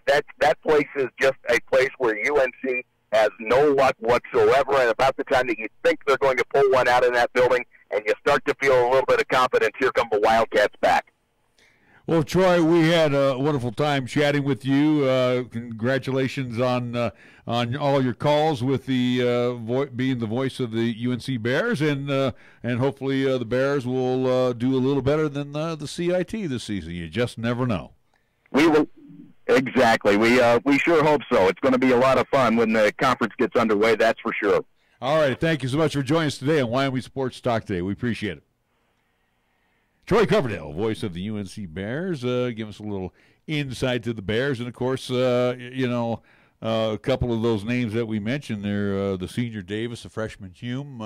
That place is just a place where UNC has no luck whatsoever, and about the time that you think they're going to pull one out in that building and you start to feel a little bit of confidence, here come the Wildcats back. Well, Troy, we had a wonderful time chatting with you. Congratulations on all your calls with the being the voice of the UNC Bears, and hopefully the Bears will do a little better than the CIT this season. You just never know. We will. Exactly. We sure hope so. It's going to be a lot of fun when the conference gets underway, that's for sure. All right. Thank you so much for joining us today on Wyoming Sports Talk today. We appreciate it. Troy Coverdale, voice of the UNC Bears, give us a little insight to the Bears. And, of course, a couple of those names that we mentioned there, the senior Davis, the freshman Hume,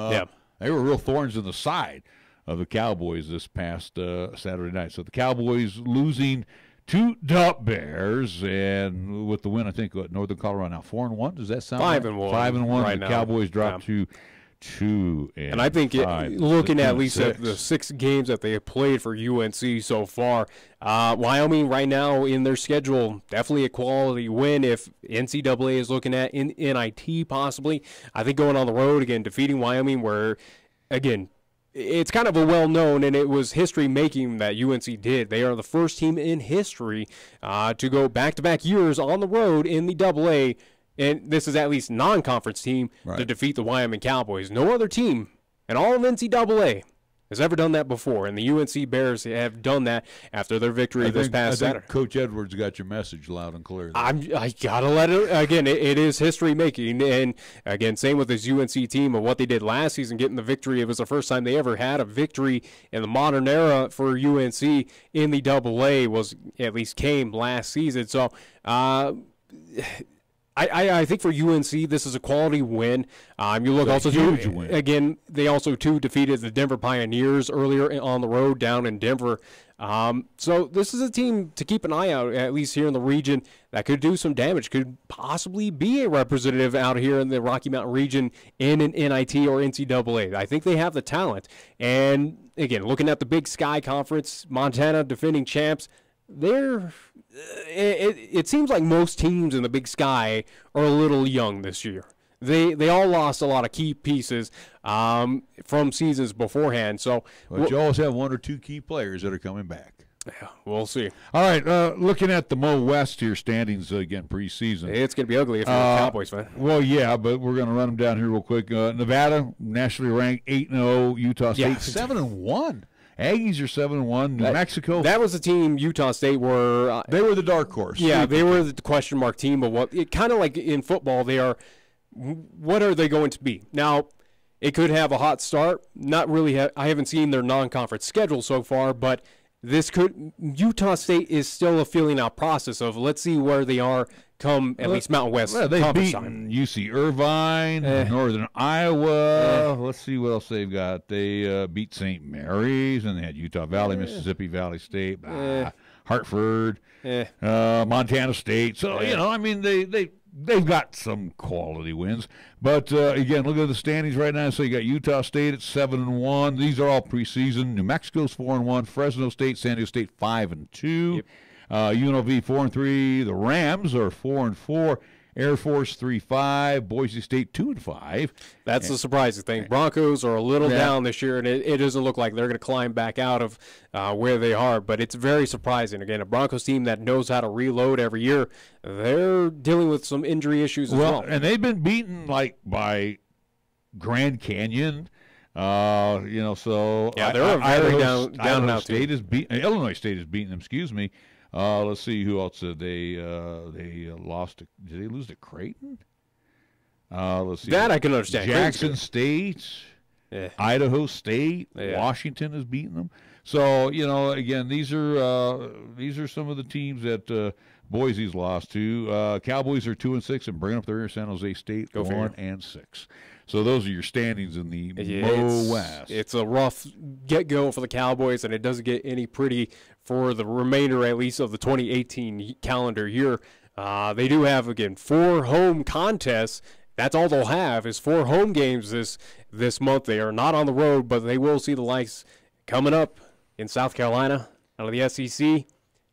they were real thorns in the side of the Cowboys this past Saturday night. So the Cowboys losing to the Bears, and with the win, I think Northern Colorado now 4-1. Does that sound 5-1? 5-1. Right the now. Cowboys dropped to 2-5. And I think looking at least at the 6 games that they have played for UNC so far, Wyoming right now in their schedule, definitely a quality win. If NCAA is looking at NIT possibly, I think going on the road again, defeating Wyoming, where again, it's kind of a well-known, and it was history-making that UNC did. They are the first team in history to go back-to-back years on the road in the AA, and this is at least non-conference team, to defeat the Wyoming Cowboys. No other team in all of NCAA has ever done that before, and the UNC Bears have done that after their victory this past Saturday. Coach Edwards got your message loud and clear. I gotta let it again. It is history making, and again, same with this UNC team and what they did last season, getting the victory. It was the first time they ever had a victory in the modern era for UNC in the AA. Was at least came last season. So. I think for UNC, this is a quality win. You look also huge to, win. Again, they also defeated the Denver Pioneers earlier on the road down in Denver. So this is a team to keep an eye out, at least here in the region, that could do some damage, could possibly be a representative out here in the Rocky Mountain region in an NIT or NCAA. I think they have the talent. And again, looking at the Big Sky Conference, Montana defending champs, it seems like most teams in the Big Sky are a little young this year. They all lost a lot of key pieces from seasons beforehand. So, but you always have one or two key players that are coming back. Yeah, we'll see. All right, looking at the Mo West here standings again preseason. It's going to be ugly if you're a Cowboys fan. Well, yeah, but we're going to run them down here real quick. Nevada, nationally ranked 8-0. Utah State 7-1. Aggies are 7-1. New Mexico. That was the team Utah State were. They were the dark horse. Yeah, they were the question mark team. But kind of like in football, they are what are they going to be? Now, it could have a hot start. Not really. I haven't seen their non-conference schedule so far, but Utah State is still a feeling out process of let's see where they are come at least Mountain West. Well, they've conference beaten time. UC Irvine, Northern Iowa. Let's see what else they've got. They beat St. Mary's, and they had Utah Valley, Mississippi Valley State, Hartford, Montana State. So, I mean, they've got some quality wins. But, again, look at the standings right now. So you got Utah State at 7-1. These are all preseason. New Mexico's 4-1. Fresno State, San Diego State 5-2. Yep. UNLV 4-3. The Rams are 4-4. Air Force 3-5. Boise State 2-5. That's the surprising thing. Broncos are a little down this year, and it doesn't look like they're going to climb back out of where they are. But it's very surprising. Again, a Broncos team that knows how to reload every year, they're dealing with some injury issues as well. And they've been beaten by Grand Canyon. So they're very down and out State is Illinois State is beating them. Excuse me. Let's see who else did they lost. Did they lose to Creighton? Let's see. That I can understand. Jackson State, Idaho State, Washington has beaten them. So again, these are some of the teams that Boise's lost to. Cowboys are 2-6 and bringing up their rear. San Jose State 1-6. So those are your standings in the West. It's a rough get-go for the Cowboys, and it doesn't get any pretty for the remainder, at least, of the 2018 calendar year. They do have, again, 4 home contests. That's all they'll have is 4 home games this month. They are not on the road, but they will see the likes coming up in South Carolina, out of the SEC.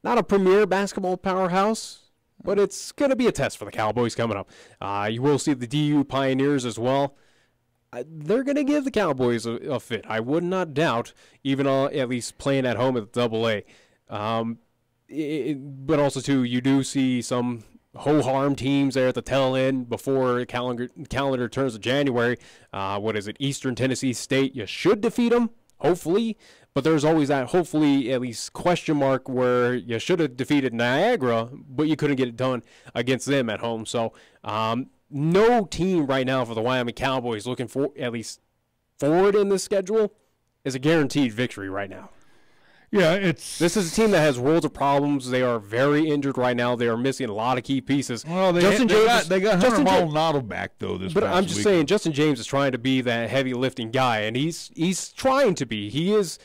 Not a premier basketball powerhouse, but it's going to be a test for the Cowboys coming up. You will see the DU Pioneers as well. They're going to give the Cowboys a fit. I would not doubt, even at least playing at home at the AA. But also, too, you do see some ho-harm teams there at the tail end before calendar turns to January. Eastern Tennessee State. You should defeat them, hopefully. But there's always that hopefully at least question mark where you should have defeated Niagara, but you couldn't get it done against them at home. So no team right now for the Wyoming Cowboys looking for at least forward in the schedule is a guaranteed victory right now. Yeah, this is a team that has worlds of problems. They are very injured right now. They are missing a lot of key pieces. Well, they got Hunter Maldonado back though this. But I'm just saying, Justin James is trying to be that heavy lifting guy, and he's trying to be. He is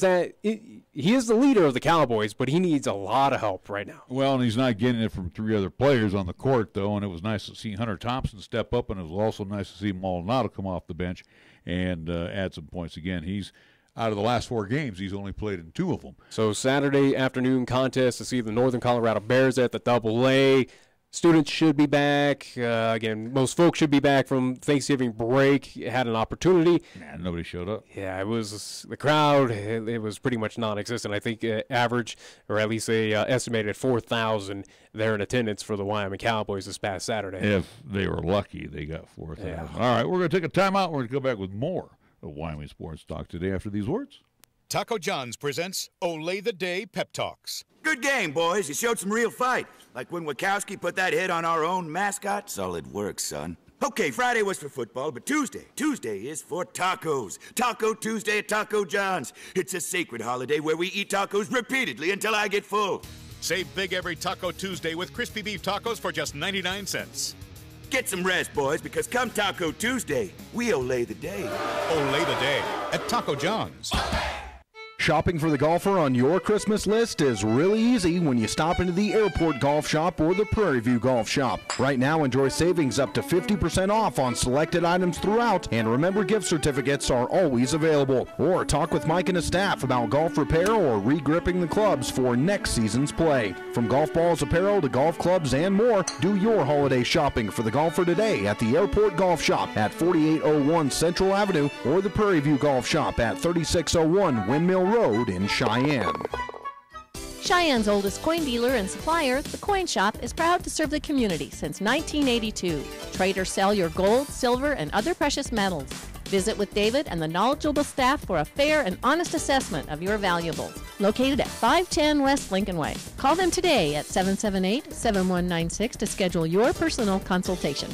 the leader of the Cowboys, but he needs a lot of help right now. Well, and he's not getting it from 3 other players on the court, though, and it was nice to see Hunter Thompson step up, and it was also nice to see Maldonado come off the bench and add some points. Again, he's out of the last 4 games, he's only played in 2 of them. So Saturday afternoon contest to see the Northern Colorado Bears at the AA. Students should be back. Again, most folks should be back from Thanksgiving break. Had an opportunity. Man, nobody showed up. Yeah, it was the crowd. It was pretty much non-existent. I think average, or at least they estimated 4,000 there in attendance for the Wyoming Cowboys this past Saturday. If they were lucky, they got 4,000. Yeah. All right, we're going to take a timeout. We're going to go back with more of Wyoming Sports Talk today after these words. Taco John's presents Olay the Day Pep Talks. Good game, boys. You showed some real fight. Like when Wachowski put that hit on our own mascot. Solid work, son. Okay, Friday was for football, but Tuesday is for tacos. Taco Tuesday at Taco John's. It's a sacred holiday where we eat tacos repeatedly until I get full. Save big every Taco Tuesday with crispy beef tacos for just 99 cents. Get some rest, boys, because come Taco Tuesday, we olay the day. Olay the day at Taco John's. Shopping for the golfer on your Christmas list is really easy when you stop into the Airport Golf Shop or the Prairie View Golf Shop. Right now, enjoy savings up to 50% off on selected items throughout, and remember, gift certificates are always available. Or talk with Mike and his staff about golf repair or re-gripping the clubs for next season's play. From golf balls, apparel to golf clubs and more, do your holiday shopping for the golfer today at the Airport Golf Shop at 4801 Central Avenue or the Prairie View Golf Shop at 3601 Windmill Road in Cheyenne. Cheyenne's oldest coin dealer and supplier, the Coin Shop, is proud to serve the community since 1982. Trade or sell your gold, silver, and other precious metals. Visit with David and the knowledgeable staff for a fair and honest assessment of your valuables. Located at 510 West Lincoln Way. Call them today at 778-7196 to schedule your personal consultation.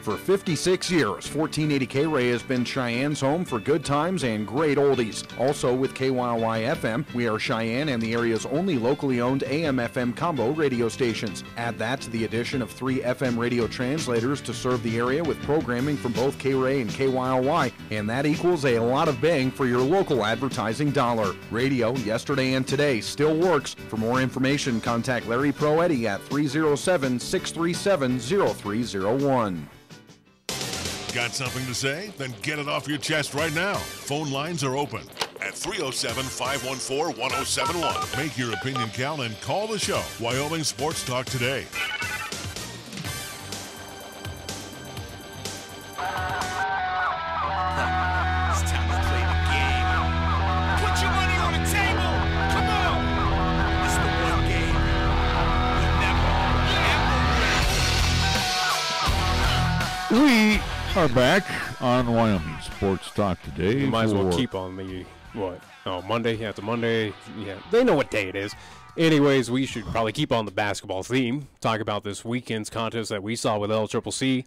For 56 years, 1480 KRAE has been Cheyenne's home for good times and great oldies. Also with KYY FM, we are Cheyenne and the area's only locally owned AM/FM combo radio stations. Add that to the addition of 3 FM radio translators to serve the area with programming from both KRAE and KYLY, and that equals a lot of bang for your local advertising dollar. Radio, yesterday and today, still works. For more information, contact Larry Proetti at 307-637-0301. Got something to say? Then get it off your chest right now. Phone lines are open at 307-514-1071. Make your opinion count and call the show. Wyoming Sports Talk today. It's time to play the game. Put your money on the table. Come on. It's the one game you'll never. We are back on Wyoming Sports Talk today. You might as well keep on the, Monday? Yeah, it's a Monday. Yeah, they know what day it is. Anyways, we should probably keep on the basketball theme. Talk about this weekend's contest that we saw with LCCC,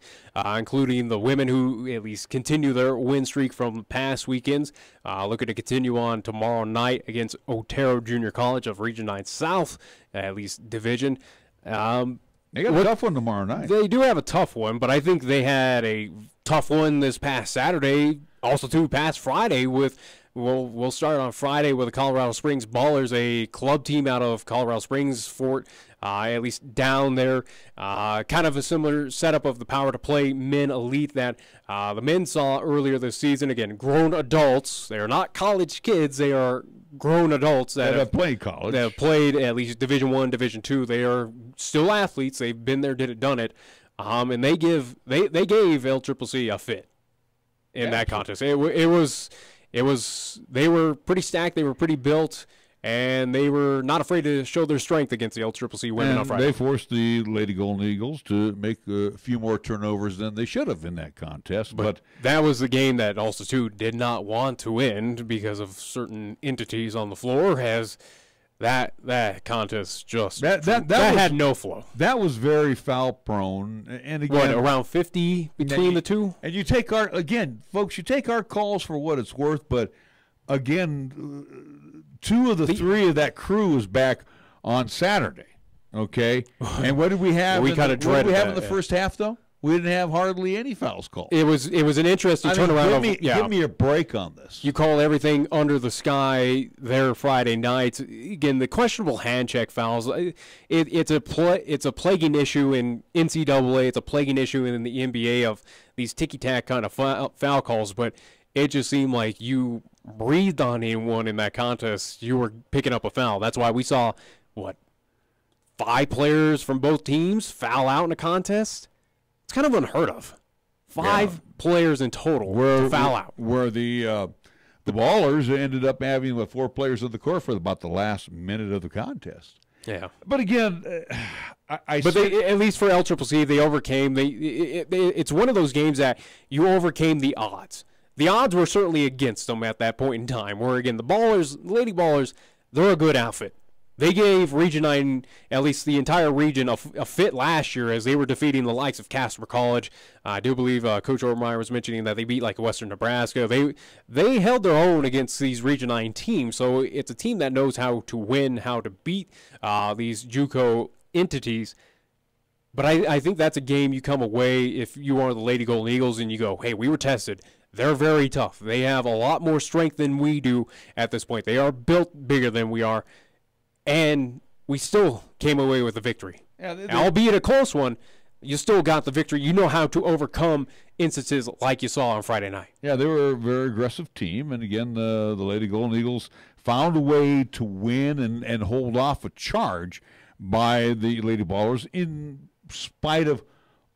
including the women who at least continue their win streak from past weekends. Looking to continue on tomorrow night against Otero Junior College of Region 9 South, at least division. They got a tough one tomorrow night. They do have a tough one, but I think they had a tough one this past Saturday, also too past Friday with, we'll start on Friday with the Colorado Springs Ballers, a club team out of Colorado Springs, Fort, at least down there. Kind of a similar setup of the Power to Play Men Elite that the men saw earlier this season. Again, grown adults. They are not college kids. They are grown adults that have played college. That have played at least Division I, Division II. They are still athletes. They've been there, did it, done it. And they gave LCCC a fit in that contest. It was they were pretty stacked. They were pretty built, and they were not afraid to show their strength against the LCCC women on Friday. They forced the Lady Golden Eagles to make a few more turnovers than they should have in that contest. But that was the game that also too did not want to end because of certain entities on the floor. Has that contest just that had no flow. That was very foul prone, and again, around 50 between the two. And you take folks, you take our calls for what it's worth. But again, 2 of the 3 of that crew was back on Saturday. Okay, and what did we have? We kind of dreaded that in the first half, though. We didn't have hardly any fouls called. It was an interesting turnaround. Give me a break on this. You call everything under the sky there Friday nights. Again, the questionable hand check fouls. It's a plaguing issue in NCAA. It's a plaguing issue in the NBA of these ticky-tack kind of foul calls. But it just seemed like you breathed on anyone in that contest, you were picking up a foul. That's why we saw 5 players from both teams foul out in a contest. It's kind of unheard of. 5 players in total to foul out. Where the Ballers ended up having 4 players on the court for about the last minute of the contest. Yeah. But again, at least for LCCC, they overcame. It's one of those games that you overcame the odds. The odds were certainly against them at that point in time. Where again, the Lady Ballers, they're a good outfit. They gave Region 9, at least the entire region, a fit last year as they were defeating the likes of Casper College. I do believe Coach Obermeyer was mentioning that they beat Western Nebraska. They held their own against these Region 9 teams, so it's a team that knows how to win, how to beat these JUCO entities. But I think that's a game you come away, if you are the Lady Golden Eagles, and you go, hey, we were tested. They're very tough. They have a lot more strength than we do at this point. They are built bigger than we are. And we still came away with a victory. Yeah, albeit a close one, you still got the victory. You know how to overcome instances like you saw on Friday night. Yeah, they were a very aggressive team. And again, the Lady Golden Eagles found a way to win and hold off a charge by the Lady Ballers in spite of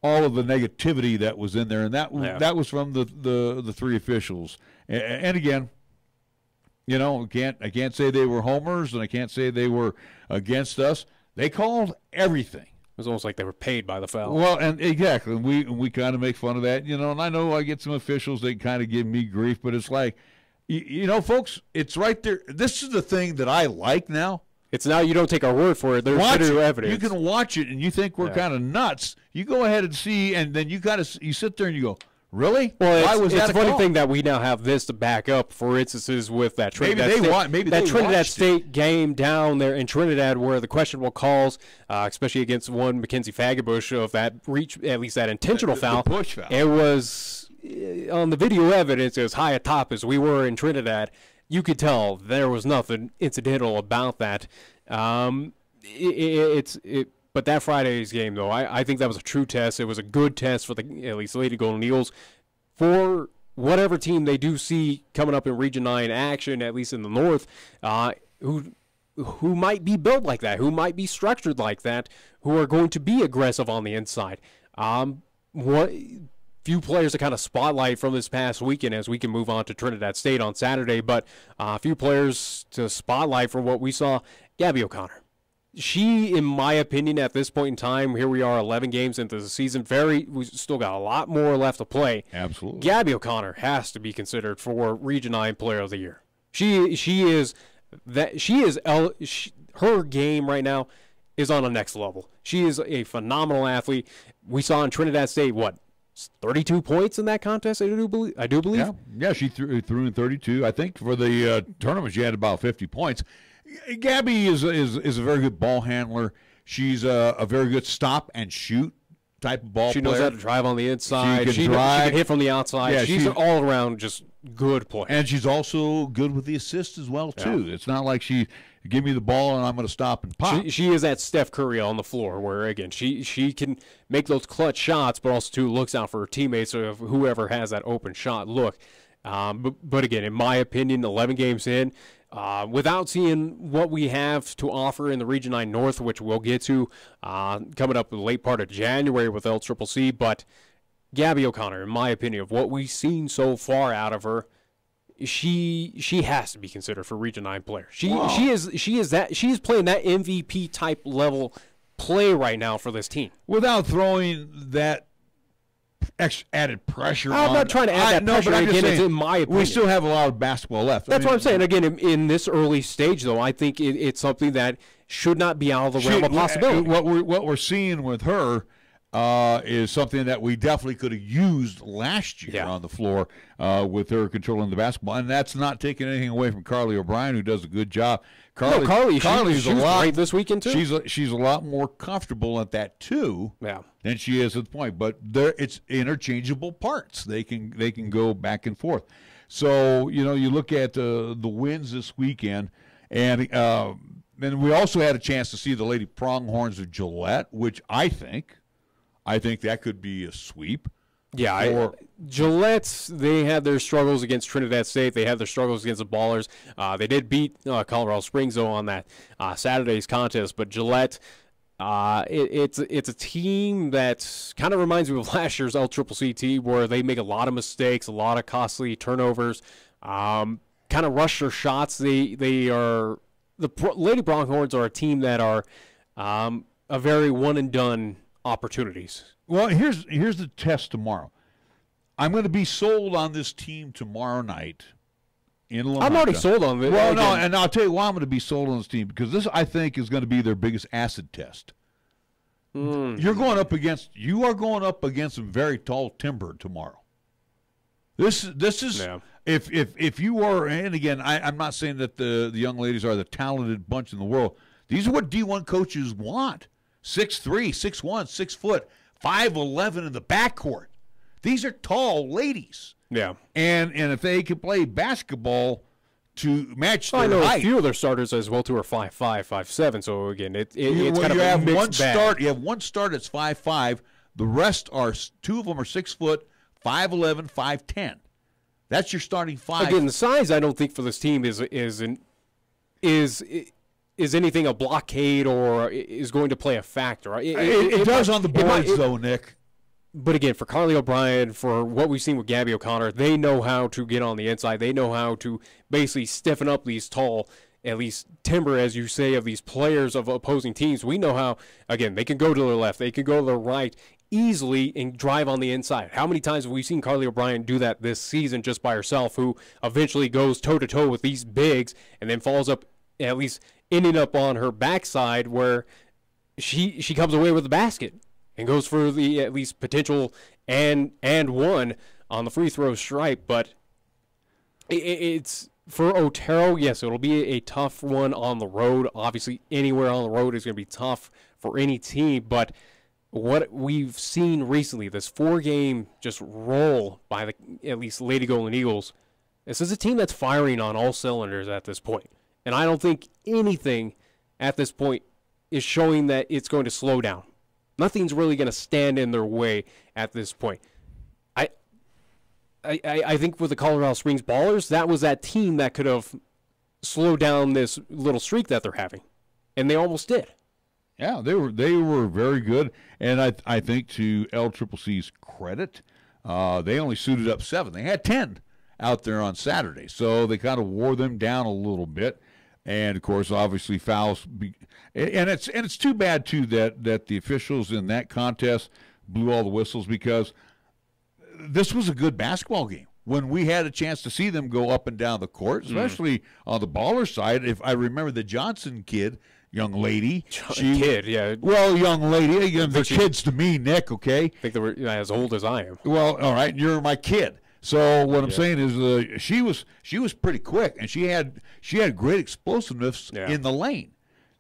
all of the negativity that was in there. And that was from the 3 officials. And again, I can't say they were homers, and I can't say they were against us. They called everything. It was almost like they were paid by the foul. Well, and exactly, and we kind of make fun of that, and I know I get some officials that kind of give me grief, but it's like, folks, it's right there. This is the thing that I like now. It's now you don't take our word for it. There's video evidence. You can watch it, and you think we're kind of nuts. You go ahead and see, and then you sit there and you go, really? Well, Why was that a funny thing that we now have this to back up for instances with that Trinidad Trinidad State game down there in Trinidad where the questionable calls, especially against one Mackenzie Fagerbush of that reach, at least that intentional foul. The push foul. It was on the video evidence as high atop as we were in Trinidad. You could tell there was nothing incidental about that. But that Friday's game, though, I think that was a true test. It was a good test for at least the Lady Golden Eagles. For whatever team they do see coming up in Region 9 action, at least in the north, who might be built like that, who might be structured like that, who are going to be aggressive on the inside. Few players to kind of spotlight from this past weekend as we can move on to Trinidad State on Saturday, but a few players to spotlight for what we saw. Gabby O'Connor. She, in my opinion, at this point in time, here we are 11 games into the season, we still got a lot more left to play. Absolutely. Gabby O'Connor has to be considered for Region 9 Player of the Year. Her game right now is on a next level. She is a phenomenal athlete. We saw in Trinidad State, 32 points in that contest, I do believe. Yeah, she threw in 32. I think for the tournament, she had about 50 points. Gabby is a very good ball handler. She's a very good stop and shoot type of ball player. She knows how to drive on the inside. She can hit from the outside. Yeah, she's an all-around just good player. And she's also good with the assists as well, too. Yeah. It's not like she give me the ball and I'm going to stop and pop. She is that Steph Curry on the floor where, again, she can make those clutch shots, but also, too, looks out for her teammates or whoever has that open shot look. But again, in my opinion, 11 games in, without seeing what we have to offer in the Region 9 North, which we'll get to coming up in the late part of January with LCCC, but Gabby O'Connor, in my opinion, of what we've seen so far out of her, she has to be considered for Region 9 player. She is playing that MVP type level play right now for this team. Without throwing that added pressure. I'm not trying to add that pressure. But again, it's in my opinion. We still have a lot of basketball left. That's what I'm saying. Again, in this early stage, though, I think it's something that should not be out of the realm of possibility. What we're seeing with her is something that we definitely could have used last year on the floor with her controlling the basketball, and that's not taking anything away from Carly O'Brien, who does a good job. Carly's a lot great this weekend too. She's a lot more comfortable at that too than she is at the point. But it's interchangeable parts. They can go back and forth. So you look at the wins this weekend, and we also had a chance to see the Lady Pronghorns of Gillette, which I think that could be a sweep. Yeah, Gillette, they had their struggles against Trinidad State. They had their struggles against the Ballers. They did beat Colorado Springs, though, on that Saturday's contest. But Gillette, it's a team that kind of reminds me of last year's LCCC, where they make a lot of mistakes, a lot of costly turnovers, kind of rush their shots. Lady Pronghorns are a team that are a very one-and-done opportunities. Well, here's the test tomorrow. I'm going to be sold on this team tomorrow night in La Junta. I'm already sold on it. Well, no, and I'll tell you why I'm going to be sold on this team, because this, I think, is going to be their biggest acid test. You are going up against some very tall timber tomorrow. This is if you are, and again, I'm not saying that the young ladies are the talented bunch in the world. These are what D1 coaches want. 6'3", 6'1", 6 foot, 5'11" in the backcourt. These are tall ladies. Yeah. And if they can play basketball to match their height. I know height. a few of their starters as well, too, are 5'5", 5'7". So, again, it's kind of a have mixed one bag. start. You have one start that's 5'5". The rest are, two of them are 6 foot, 5'11", 5'10". That's your starting five. Again, the size I don't think for this team is anything a blockade or is going to play a factor. It does on the boards, though, Nick. But again, for Carly O'Brien, for what we've seen with Gabby O'Connor, they know how to get on the inside. They know how to basically stiffen up these tall, at least timber, as you say, of these players of opposing teams. We know how, again, they can go to the left, they can go to the right easily and drive on the inside. How many times have we seen Carly O'Brien do that this season just by herself, who eventually goes toe-to-toe with these bigs and then falls up at least ending up on her backside where she comes away with the basket and goes for the at least potential and one on the free throw stripe. But it's for Otero, yes, it'll be a tough one on the road. Obviously, anywhere on the road is going to be tough for any team. But what we've seen recently, this 4-game just roll by the at least Lady Golden Eagles, this is a team that's firing on all cylinders at this point. And I don't think anything at this point is showing that it's going to slow down. Nothing's really going to stand in their way at this point. I think with the Colorado Springs Ballers, that was that team that could have slowed down this little streak that they're having. And they almost did. Yeah, they were very good. And I think to LCCC's credit, they only suited up 7. They had 10 out there on Saturday. So they kind of wore them down a little bit. And, of course, obviously fouls. And it's too bad, too, that the officials in that contest blew all the whistles, because this was a good basketball game. When we had a chance to see them go up and down the court, especially on the Baller side, if I remember the Johnson kid, young lady. Well, young lady. They're kids to me, Nick, okay? I think they were as old as I am. Well, all right, you're my kid. So what I'm saying is she was pretty quick, and she had great explosiveness in the lane.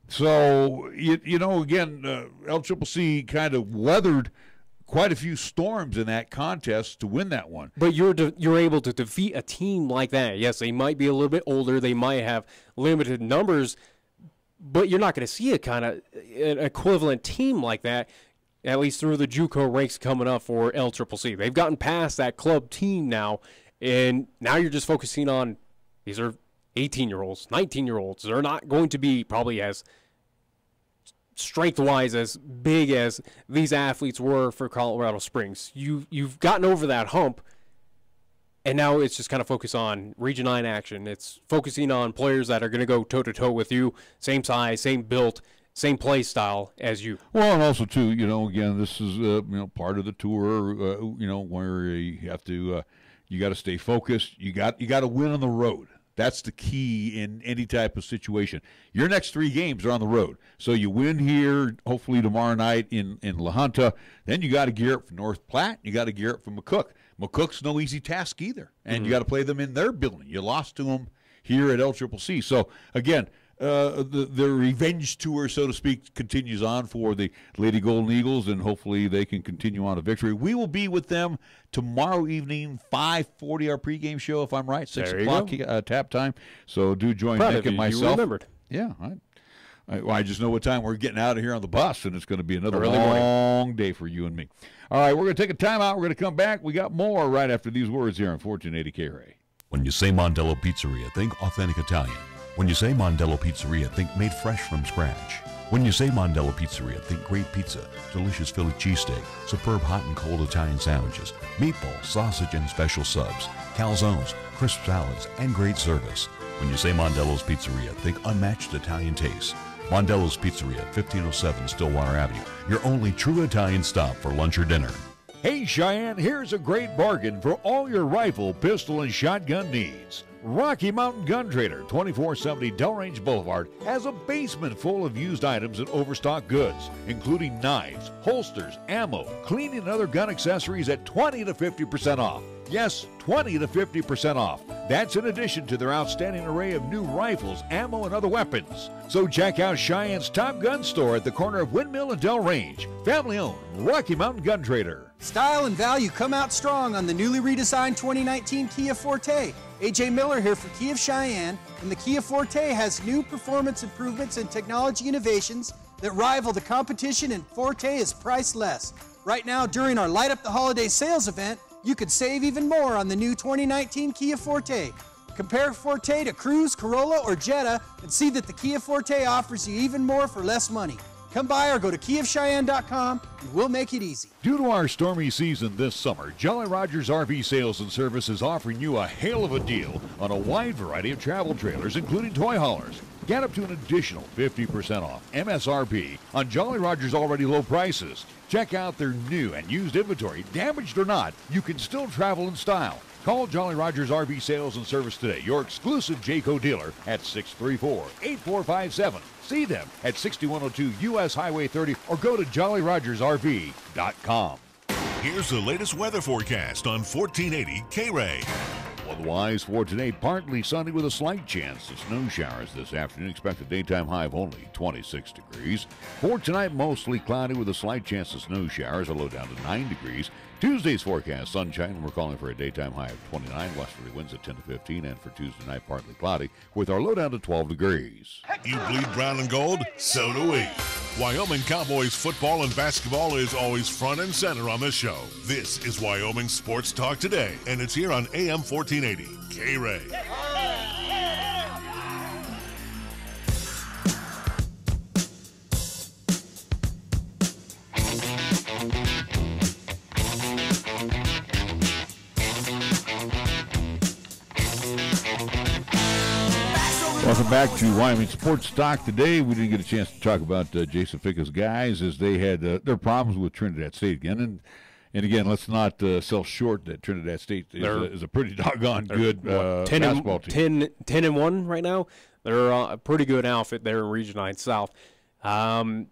So, you know, again, LCCC kind of weathered quite a few storms in that contest to win that one. But you're able to defeat a team like that. Yes, they might be a little bit older. They might have limited numbers, but you're not going to see an equivalent team like that, at least through the JUCO ranks coming up for LCCC. They've gotten past that club team now, and now you're just focusing on these are 18-year-olds, 19-year-olds. They're not going to be probably as strength-wise as big as these athletes were for Colorado Springs. You've gotten over that hump, and now it's just kind of focus on Region 9 action. It's focusing on players that are going to go toe-to-toe with you, same size, same built, same play style as you. Well, and also, too, you know, again, this is, part of the tour, where you have to, you got to stay focused. You got to win on the road. That's the key in any type of situation. Your next 3 games are on the road. So you win here, hopefully tomorrow night in La Junta. Then you got to gear up for North Platte. You got to gear up for McCook. McCook's no easy task either. And you got to play them in their building. You lost to them here at LCCC. So, again, the revenge tour, so to speak, continues on for the Lady Golden Eagles, and hopefully they can continue on to victory. We will be with them tomorrow evening, 5:40, our pregame show, if I'm right, 6 o'clock tap time. So do join Nick and myself. You remembered. Yeah, I just know what time we're getting out of here on the bus, and it's going to be another long day for you and me. All right, we're going to take a timeout. We're going to come back. We got more right after these words here on 1480 KRAE. When you say Mondello Pizzeria, think authentic Italian. When you say Mondello Pizzeria, think made fresh from scratch. When you say Mondello Pizzeria, think great pizza, delicious Philly cheesesteak, superb hot and cold Italian sandwiches, meatballs, sausage, and special subs, calzones, crisp salads, and great service. When you say Mondello's Pizzeria, think unmatched Italian taste. Mondello's Pizzeria at 1507 Stillwater Avenue, your only true Italian stop for lunch or dinner. Hey Cheyenne, here's a great bargain for all your rifle, pistol, and shotgun needs. Rocky Mountain Gun Trader, 2470 Delrange Boulevard, has a basement full of used items and overstock goods, including knives, holsters, ammo, cleaning, and other gun accessories at 20 to 50% off. Yes, 20 to 50% off. That's in addition to their outstanding array of new rifles, ammo, and other weapons. So check out Cheyenne's top gun store at the corner of Windmill and Delrange. Family-owned Rocky Mountain Gun Trader. Style and value come out strong on the newly redesigned 2019 Kia Forte. AJ Miller here for Kia of Cheyenne, and the Kia Forte has new performance improvements and technology innovations that rival the competition, and Forte is priced less. Right now, during our Light Up the Holiday sales event, you could save even more on the new 2019 Kia Forte. Compare Forte to Cruze, Corolla, or Jetta and see that the Kia Forte offers you even more for less money. Come by or go to KiaofCheyenne.com and we'll make it easy. Due to our stormy season this summer, Jolly Rogers RV Sales and Service is offering you a hail of a deal on a wide variety of travel trailers, including toy haulers. get up to an additional 50% off MSRP on Jolly Roger's already low prices. Check out their new and used inventory. Damaged or not, you can still travel in style. Call Jolly Roger's RV Sales and Service today, your exclusive Jayco dealer at 634-8457. See them at 6102 U.S. Highway 30 or go to jollyrogersrv.com. Here's the latest weather forecast on 1480 KRAE. Otherwise, for today, partly sunny with a slight chance of snow showers this afternoon. Expect a daytime high of only 26 degrees. For tonight, mostly cloudy with a slight chance of snow showers, a low down to 9 degrees. Tuesday's forecast, sunshine. We're calling for a daytime high of 29. Westerly winds at 10 to 15. And for Tuesday night, partly cloudy with our low down to 12 degrees. You bleed brown and gold? So do we. Wyoming Cowboys football and basketball is always front and center on the show. This is Wyoming Sports Talk Today, and it's here on AM 1480 KRAE. Welcome back to Wyoming Sports Talk Today. We didn't get a chance to talk about Jason Ficka's guys as they had their problems with Trinidad State again. And again, let's not sell short that Trinidad State is a pretty doggone good basketball team. 10-1 right now. They're a pretty good outfit there in Region 9 South.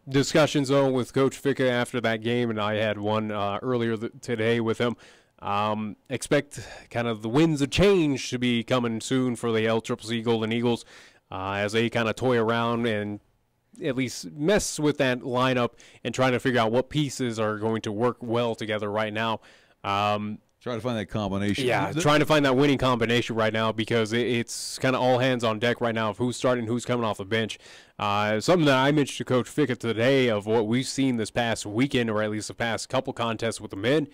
Discussions, though, with Coach Ficka after that game, and I had one earlier today with him. Expect kind of the winds of change to be coming soon for the LCCC Golden Eagles as they kind of toy around and at least mess with that lineup and trying to figure out what pieces are going to work well together right now. Trying to find that combination. Yeah, trying to find that winning combination right now because it's kind of all hands on deck right now of who's starting, who's coming off the bench. Something that I mentioned to Coach Ficka today of what we've seen this past weekend, or at least the past couple contests with the men,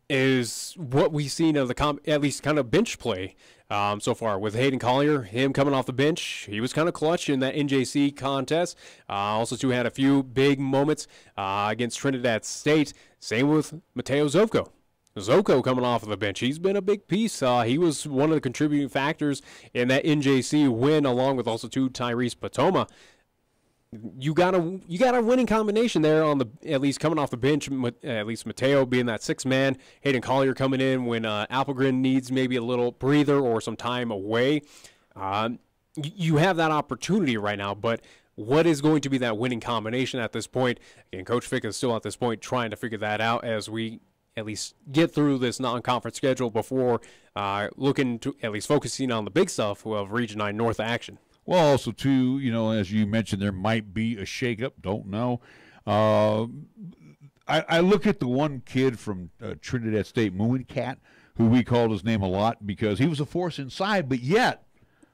is what we've seen of the at least kind of bench play so far with Hayden Collier, him coming off the bench. He was kind of clutch in that NJC contest. Also, too, had a few big moments against Trinidad State. Same with Mateo Zovko. Zoko coming off of the bench. He's been a big piece. He was one of the contributing factors in that NJC win, along with also, too, Tyrese Patoma. You got a winning combination there on the at least coming off the bench. At least Mateo being that sixth man, Hayden Collier coming in when Applegren needs maybe a little breather or some time away. You have that opportunity right now, but what is going to be that winning combination at this point? Again, Coach Ficka is still at this point trying to figure that out as we at least get through this non-conference schedule before looking to at least focusing on the big stuff of Region 9 North action. Well, also, too, as you mentioned, there might be a shakeup. Don't know. I look at the one kid from Trinidad State, Mooncat, who we called his name a lot because he was a force inside, but yet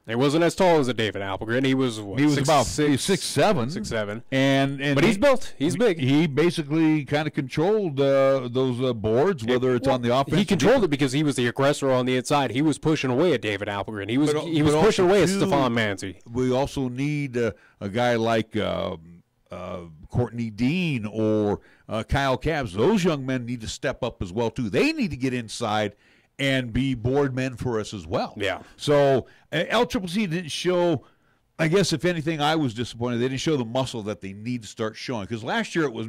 he wasn't as tall as a David Applegren. He was what, he was 6'7". about 6'7". And but he's built. He's big. He basically kind of controlled those boards, whether it's on the offense. He controlled it because he was the aggressor on the inside. He was pushing away at David Applegren. He was pushing away at Stefan Manzi. We also need a guy like Courtney Dean or Kyle Cabbs. Those young men need to step up as well too. They need to get inside and be board men for us as well. Yeah. So LCCC didn't show, I guess if anything, I was disappointed. They didn't show the muscle that they need to start showing. Because last year it was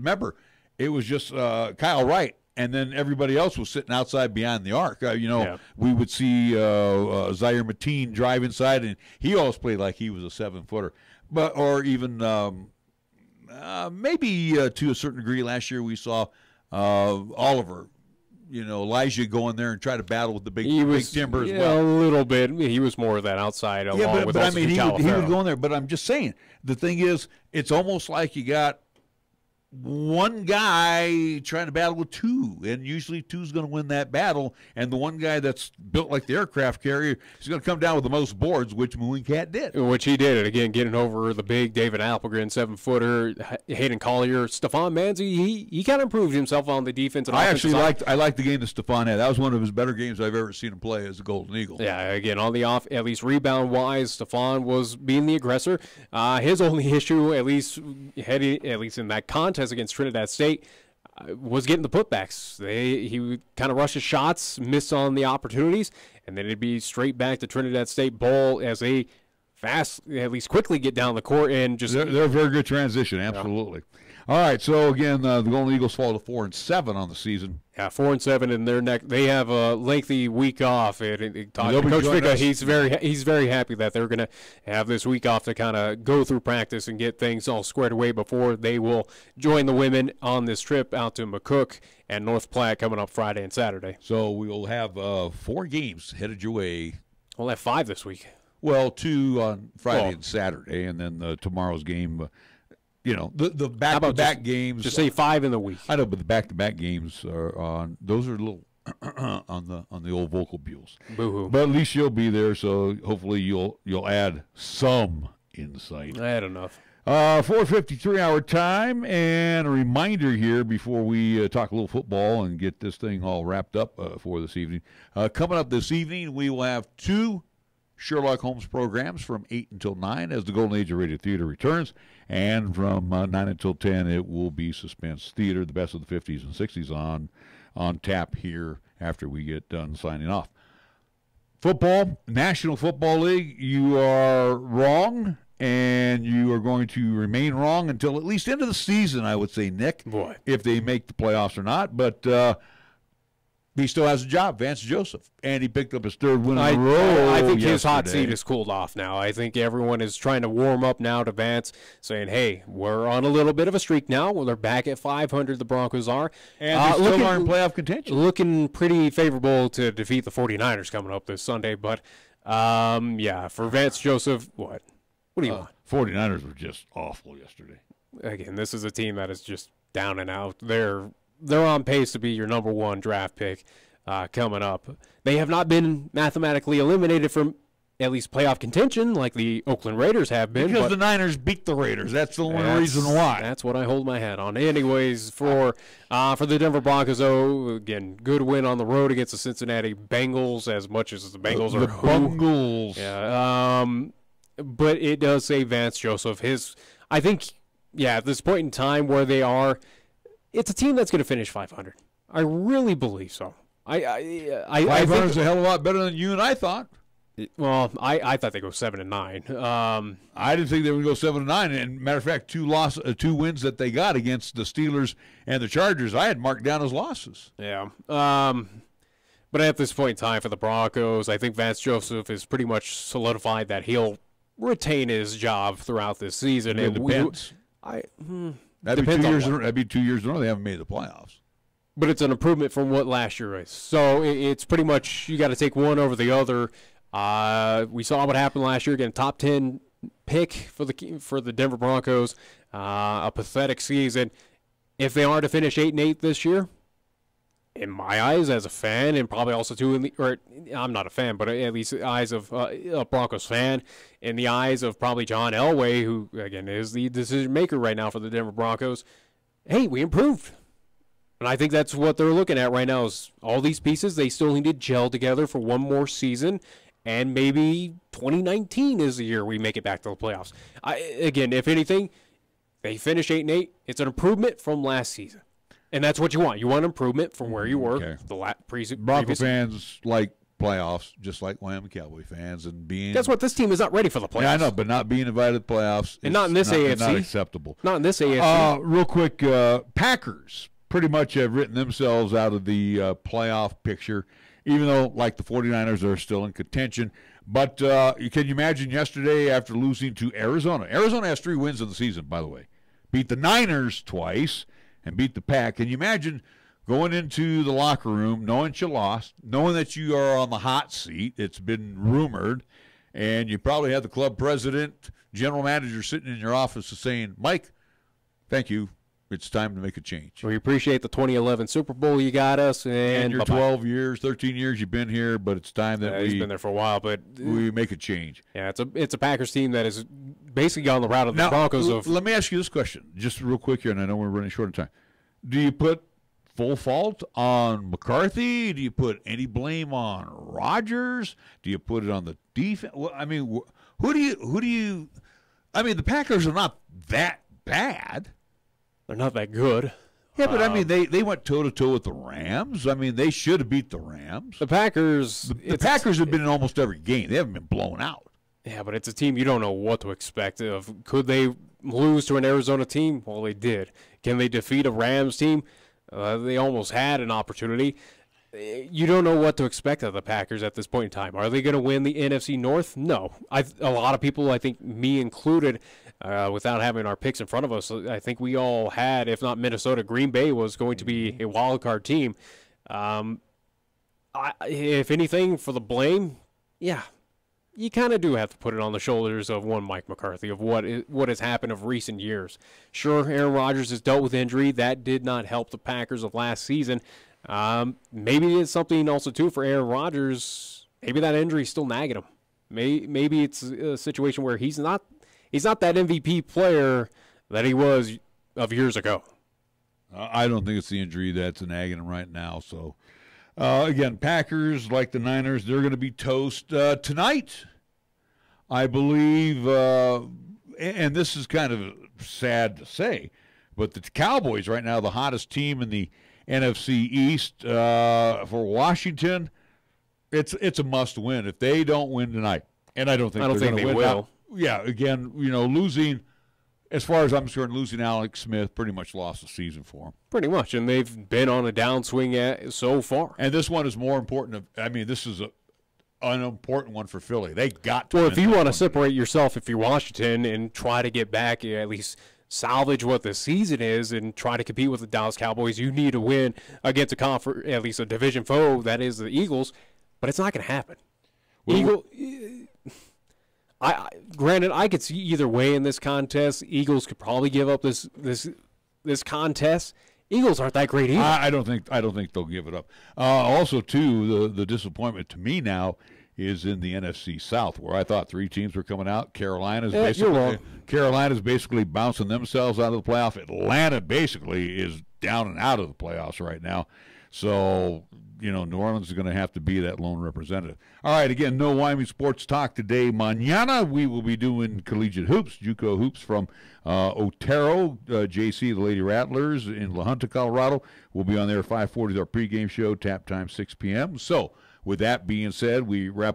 just Kyle Wright, and then everybody else was sitting outside behind the arc. We would see Zaire Mateen drive inside, and he always played like he was a 7-footer. Or even maybe to a certain degree last year we saw Oliver, Elijah go in there and try to battle with the big timber as well. A little bit. He was more of that outside along with also he would go in there. But I'm just saying, the thing is, it's almost like you got one guy trying to battle with two, and usually two's going to win that battle, and the one guy that's built like the aircraft carrier is going to come down with the most boards, which Mooncat did. Which he did. Again, getting over the big David Applegren, 7-footer, Hayden Collier, Stefan Manzi, he kind of improved himself on the defense. And I actually liked the game that Stefan had. That was one of his better games I've ever seen him play as a Golden Eagle. Yeah, again, on the off, at least rebound-wise, Stefan was being the aggressor. His only issue, at least in that contest against Trinidad State, was getting the putbacks. He would kind of rush his shots, miss on the opportunities, and then it'd be straight back to Trinidad State ball as they at least quickly get down the court and just. They're a very good transition, absolutely. Yeah. All right, so again, the Golden Eagles fall to 4-7 on the season. Yeah, 4-7 in their neck. They have a lengthy week off. Coach Vica, he's very happy that they're going to have this week off to kind of go through practice and get things all squared away before they will join the women on this trip out to McCook and North Platte coming up Friday and Saturday. So we will have 4 games headed your way. We'll have 5 this week. Well, 2 on Friday and Saturday, and then tomorrow's game. The back-to-back games. Just say 5 in the week. I know, but the back-to-back games are on. Those are a little on the old vocal bules. Boo-hoo. But at least you'll be there, so hopefully you'll add some insight. I had enough. 4:53 hour time, and a reminder here before we talk a little football and get this thing all wrapped up for this evening. Coming up this evening, we will have 2 Sherlock Holmes programs from 8 until 9 as the Golden Age of Radio Theater returns. And from 9 until 10, it will be Suspense Theater, the best of the 50s and 60s on tap here after we get done signing off. Football, National Football League, you are wrong, and you are going to remain wrong until at least into the season, I would say, Nick. Boy. If they make the playoffs or not. But he still has a job, Vance Joseph, and he picked up his 3rd win in a row. I think his hot seat is cooled off now. I think everyone is trying to warm up now to Vance, saying, hey, we're on a little bit of a streak now. Well, they're back at 500, the Broncos are. And they still are in playoff contention. Looking pretty favorable to defeat the 49ers coming up this Sunday. But, for Vance Joseph, what do you want? 49ers were just awful yesterday. Again, this is a team that is just down and out. They're on pace to be your number 1 draft pick coming up. They have not been mathematically eliminated from at least playoff contention like the Oakland Raiders have been. Because the Niners beat the Raiders. That's the only reason why. That's what I hold my hat on. Anyways, for the Denver Broncos, again, good win on the road against the Cincinnati Bengals, as much as the Bengals are the Bengals. Yeah. But it does say Vance Joseph. I think, at this point in time where they are, it's a team that's going to finish 500. I really believe so. 500 is a hell of a lot better than you and I thought. Well, I thought they'd go 7-9. I didn't think they would go 7-9. And matter of fact, 2 wins that they got against the Steelers and the Chargers, I had marked down as losses. Yeah. But at this point in time for the Broncos, I think Vance Joseph is pretty much solidified that he'll retain his job throughout this season. It depends. That'd be 2 years. That'd be 2 years in a row they haven't made the playoffs. But it's an improvement from what last year is. So it's pretty much you got to take one over the other. We saw what happened last year. Again, top 10 pick for the Denver Broncos. A pathetic season. If they are to finish 8-8 this year, in my eyes as a fan, and probably also too I'm not a fan, but at least the eyes of a Broncos fan, in the eyes of probably John Elway, who again is the decision maker right now for the Denver Broncos. Hey, we improved. And I think that's what they're looking at right now is all these pieces, they still need to gel together for one more season, and maybe 2019 is the year we make it back to the playoffs. Again, if anything, they finish 8-8. It's an improvement from last season. And that's what you want. You want improvement from where you were. Okay. The Bronco fans like playoffs, just like Wyoming Cowboy fans, and being. That's what this team is not ready for the playoffs. Yeah, I know, but not being invited to the playoffs, and not in this AFC, not acceptable. Not in this AFC. Real quick, Packers pretty much have written themselves out of the playoff picture, even though, like the 49ers, are still in contention. But can you imagine yesterday after losing to Arizona? Arizona has 3 wins in the season, by the way. Beat the Niners twice and beat the Pack. Can you imagine going into the locker room, knowing you lost, knowing that you are on the hot seat? It's been rumored, and you probably had the club president, general manager sitting in your office saying, Mike, thank you. It's time to make a change. We appreciate the 2011 Super Bowl you got us. And your 12 years, 13 years you've been here, but it's time that he's been there for a while, but we make a change. Yeah, it's a Packers team that is basically on the route of the Broncos. Let me ask you this question, just real quick here, and I know we're running short of time. Do you put full fault on McCarthy? Do you put any blame on Rodgers? Do you put it on the defense? Well, I mean, who do you? I mean, the Packers are not that bad. They're not that good. Yeah, but I mean, they went toe-to-toe with the Rams. I mean, they should have beat the Rams. The Packers... The Packers have been in almost every game. They haven't been blown out. Yeah, but it's a team you don't know what to expect of. Could they lose to an Arizona team? Well, they did. Can they defeat a Rams team? They almost had an opportunity. You don't know what to expect of the Packers at this point in time. Are they going to win the NFC North? No. A lot of people, I think me included, without having our picks in front of us, I think we all had, if not Minnesota, Green Bay was going to be a wild card team. If anything, for the blame, yeah, you kind of do have to put it on the shoulders of one Mike McCarthy, of what has happened of recent years. Sure, Aaron Rodgers has dealt with injury. That did not help the Packers of last season. Maybe it's something also, too, for Aaron Rodgers. Maybe that injury is still nagging him. Maybe it's a situation where he's not that MVP player that he was of years ago. I don't think it's the injury that's nagging him right now. So, again, Packers, like the Niners, they're going to be toast tonight, I believe. And this is kind of sad to say, but the Cowboys right now, the hottest team in the NFC East. For Washington, it's a must-win if they don't win tonight. And I don't think they're going to win. Will. Yeah, again, losing, as far as I'm concerned, losing Alex Smith pretty much lost the season for them. Pretty much, and they've been on a downswing so far. And this one is more important. This is an important one for Philly. They got to win. Well, if you want to separate yourself, if you're Washington, and try to get back, at least salvage what the season is and try to compete with the Dallas Cowboys, you need to win against at least a division foe, that is the Eagles, but it's not going to happen. Granted, I could see either way in this contest. Eagles could probably give up this contest. Eagles aren't that great either. I don't think they'll give it up. Also, too, the disappointment to me now is in the NFC South, where I thought three teams were coming out. Carolina's basically bouncing themselves out of the playoff. Atlanta basically is down and out of the playoffs right now. So, New Orleans is going to have to be that lone representative. All right, again, no Wyoming Sports Talk today. Mañana, we will be doing collegiate hoops, JUCO hoops from Otero, JC, the Lady Rattlers in La Junta, Colorado. We'll be on there at 5:40, our pregame show, tap time 6 p.m. So, with that being said, we wrap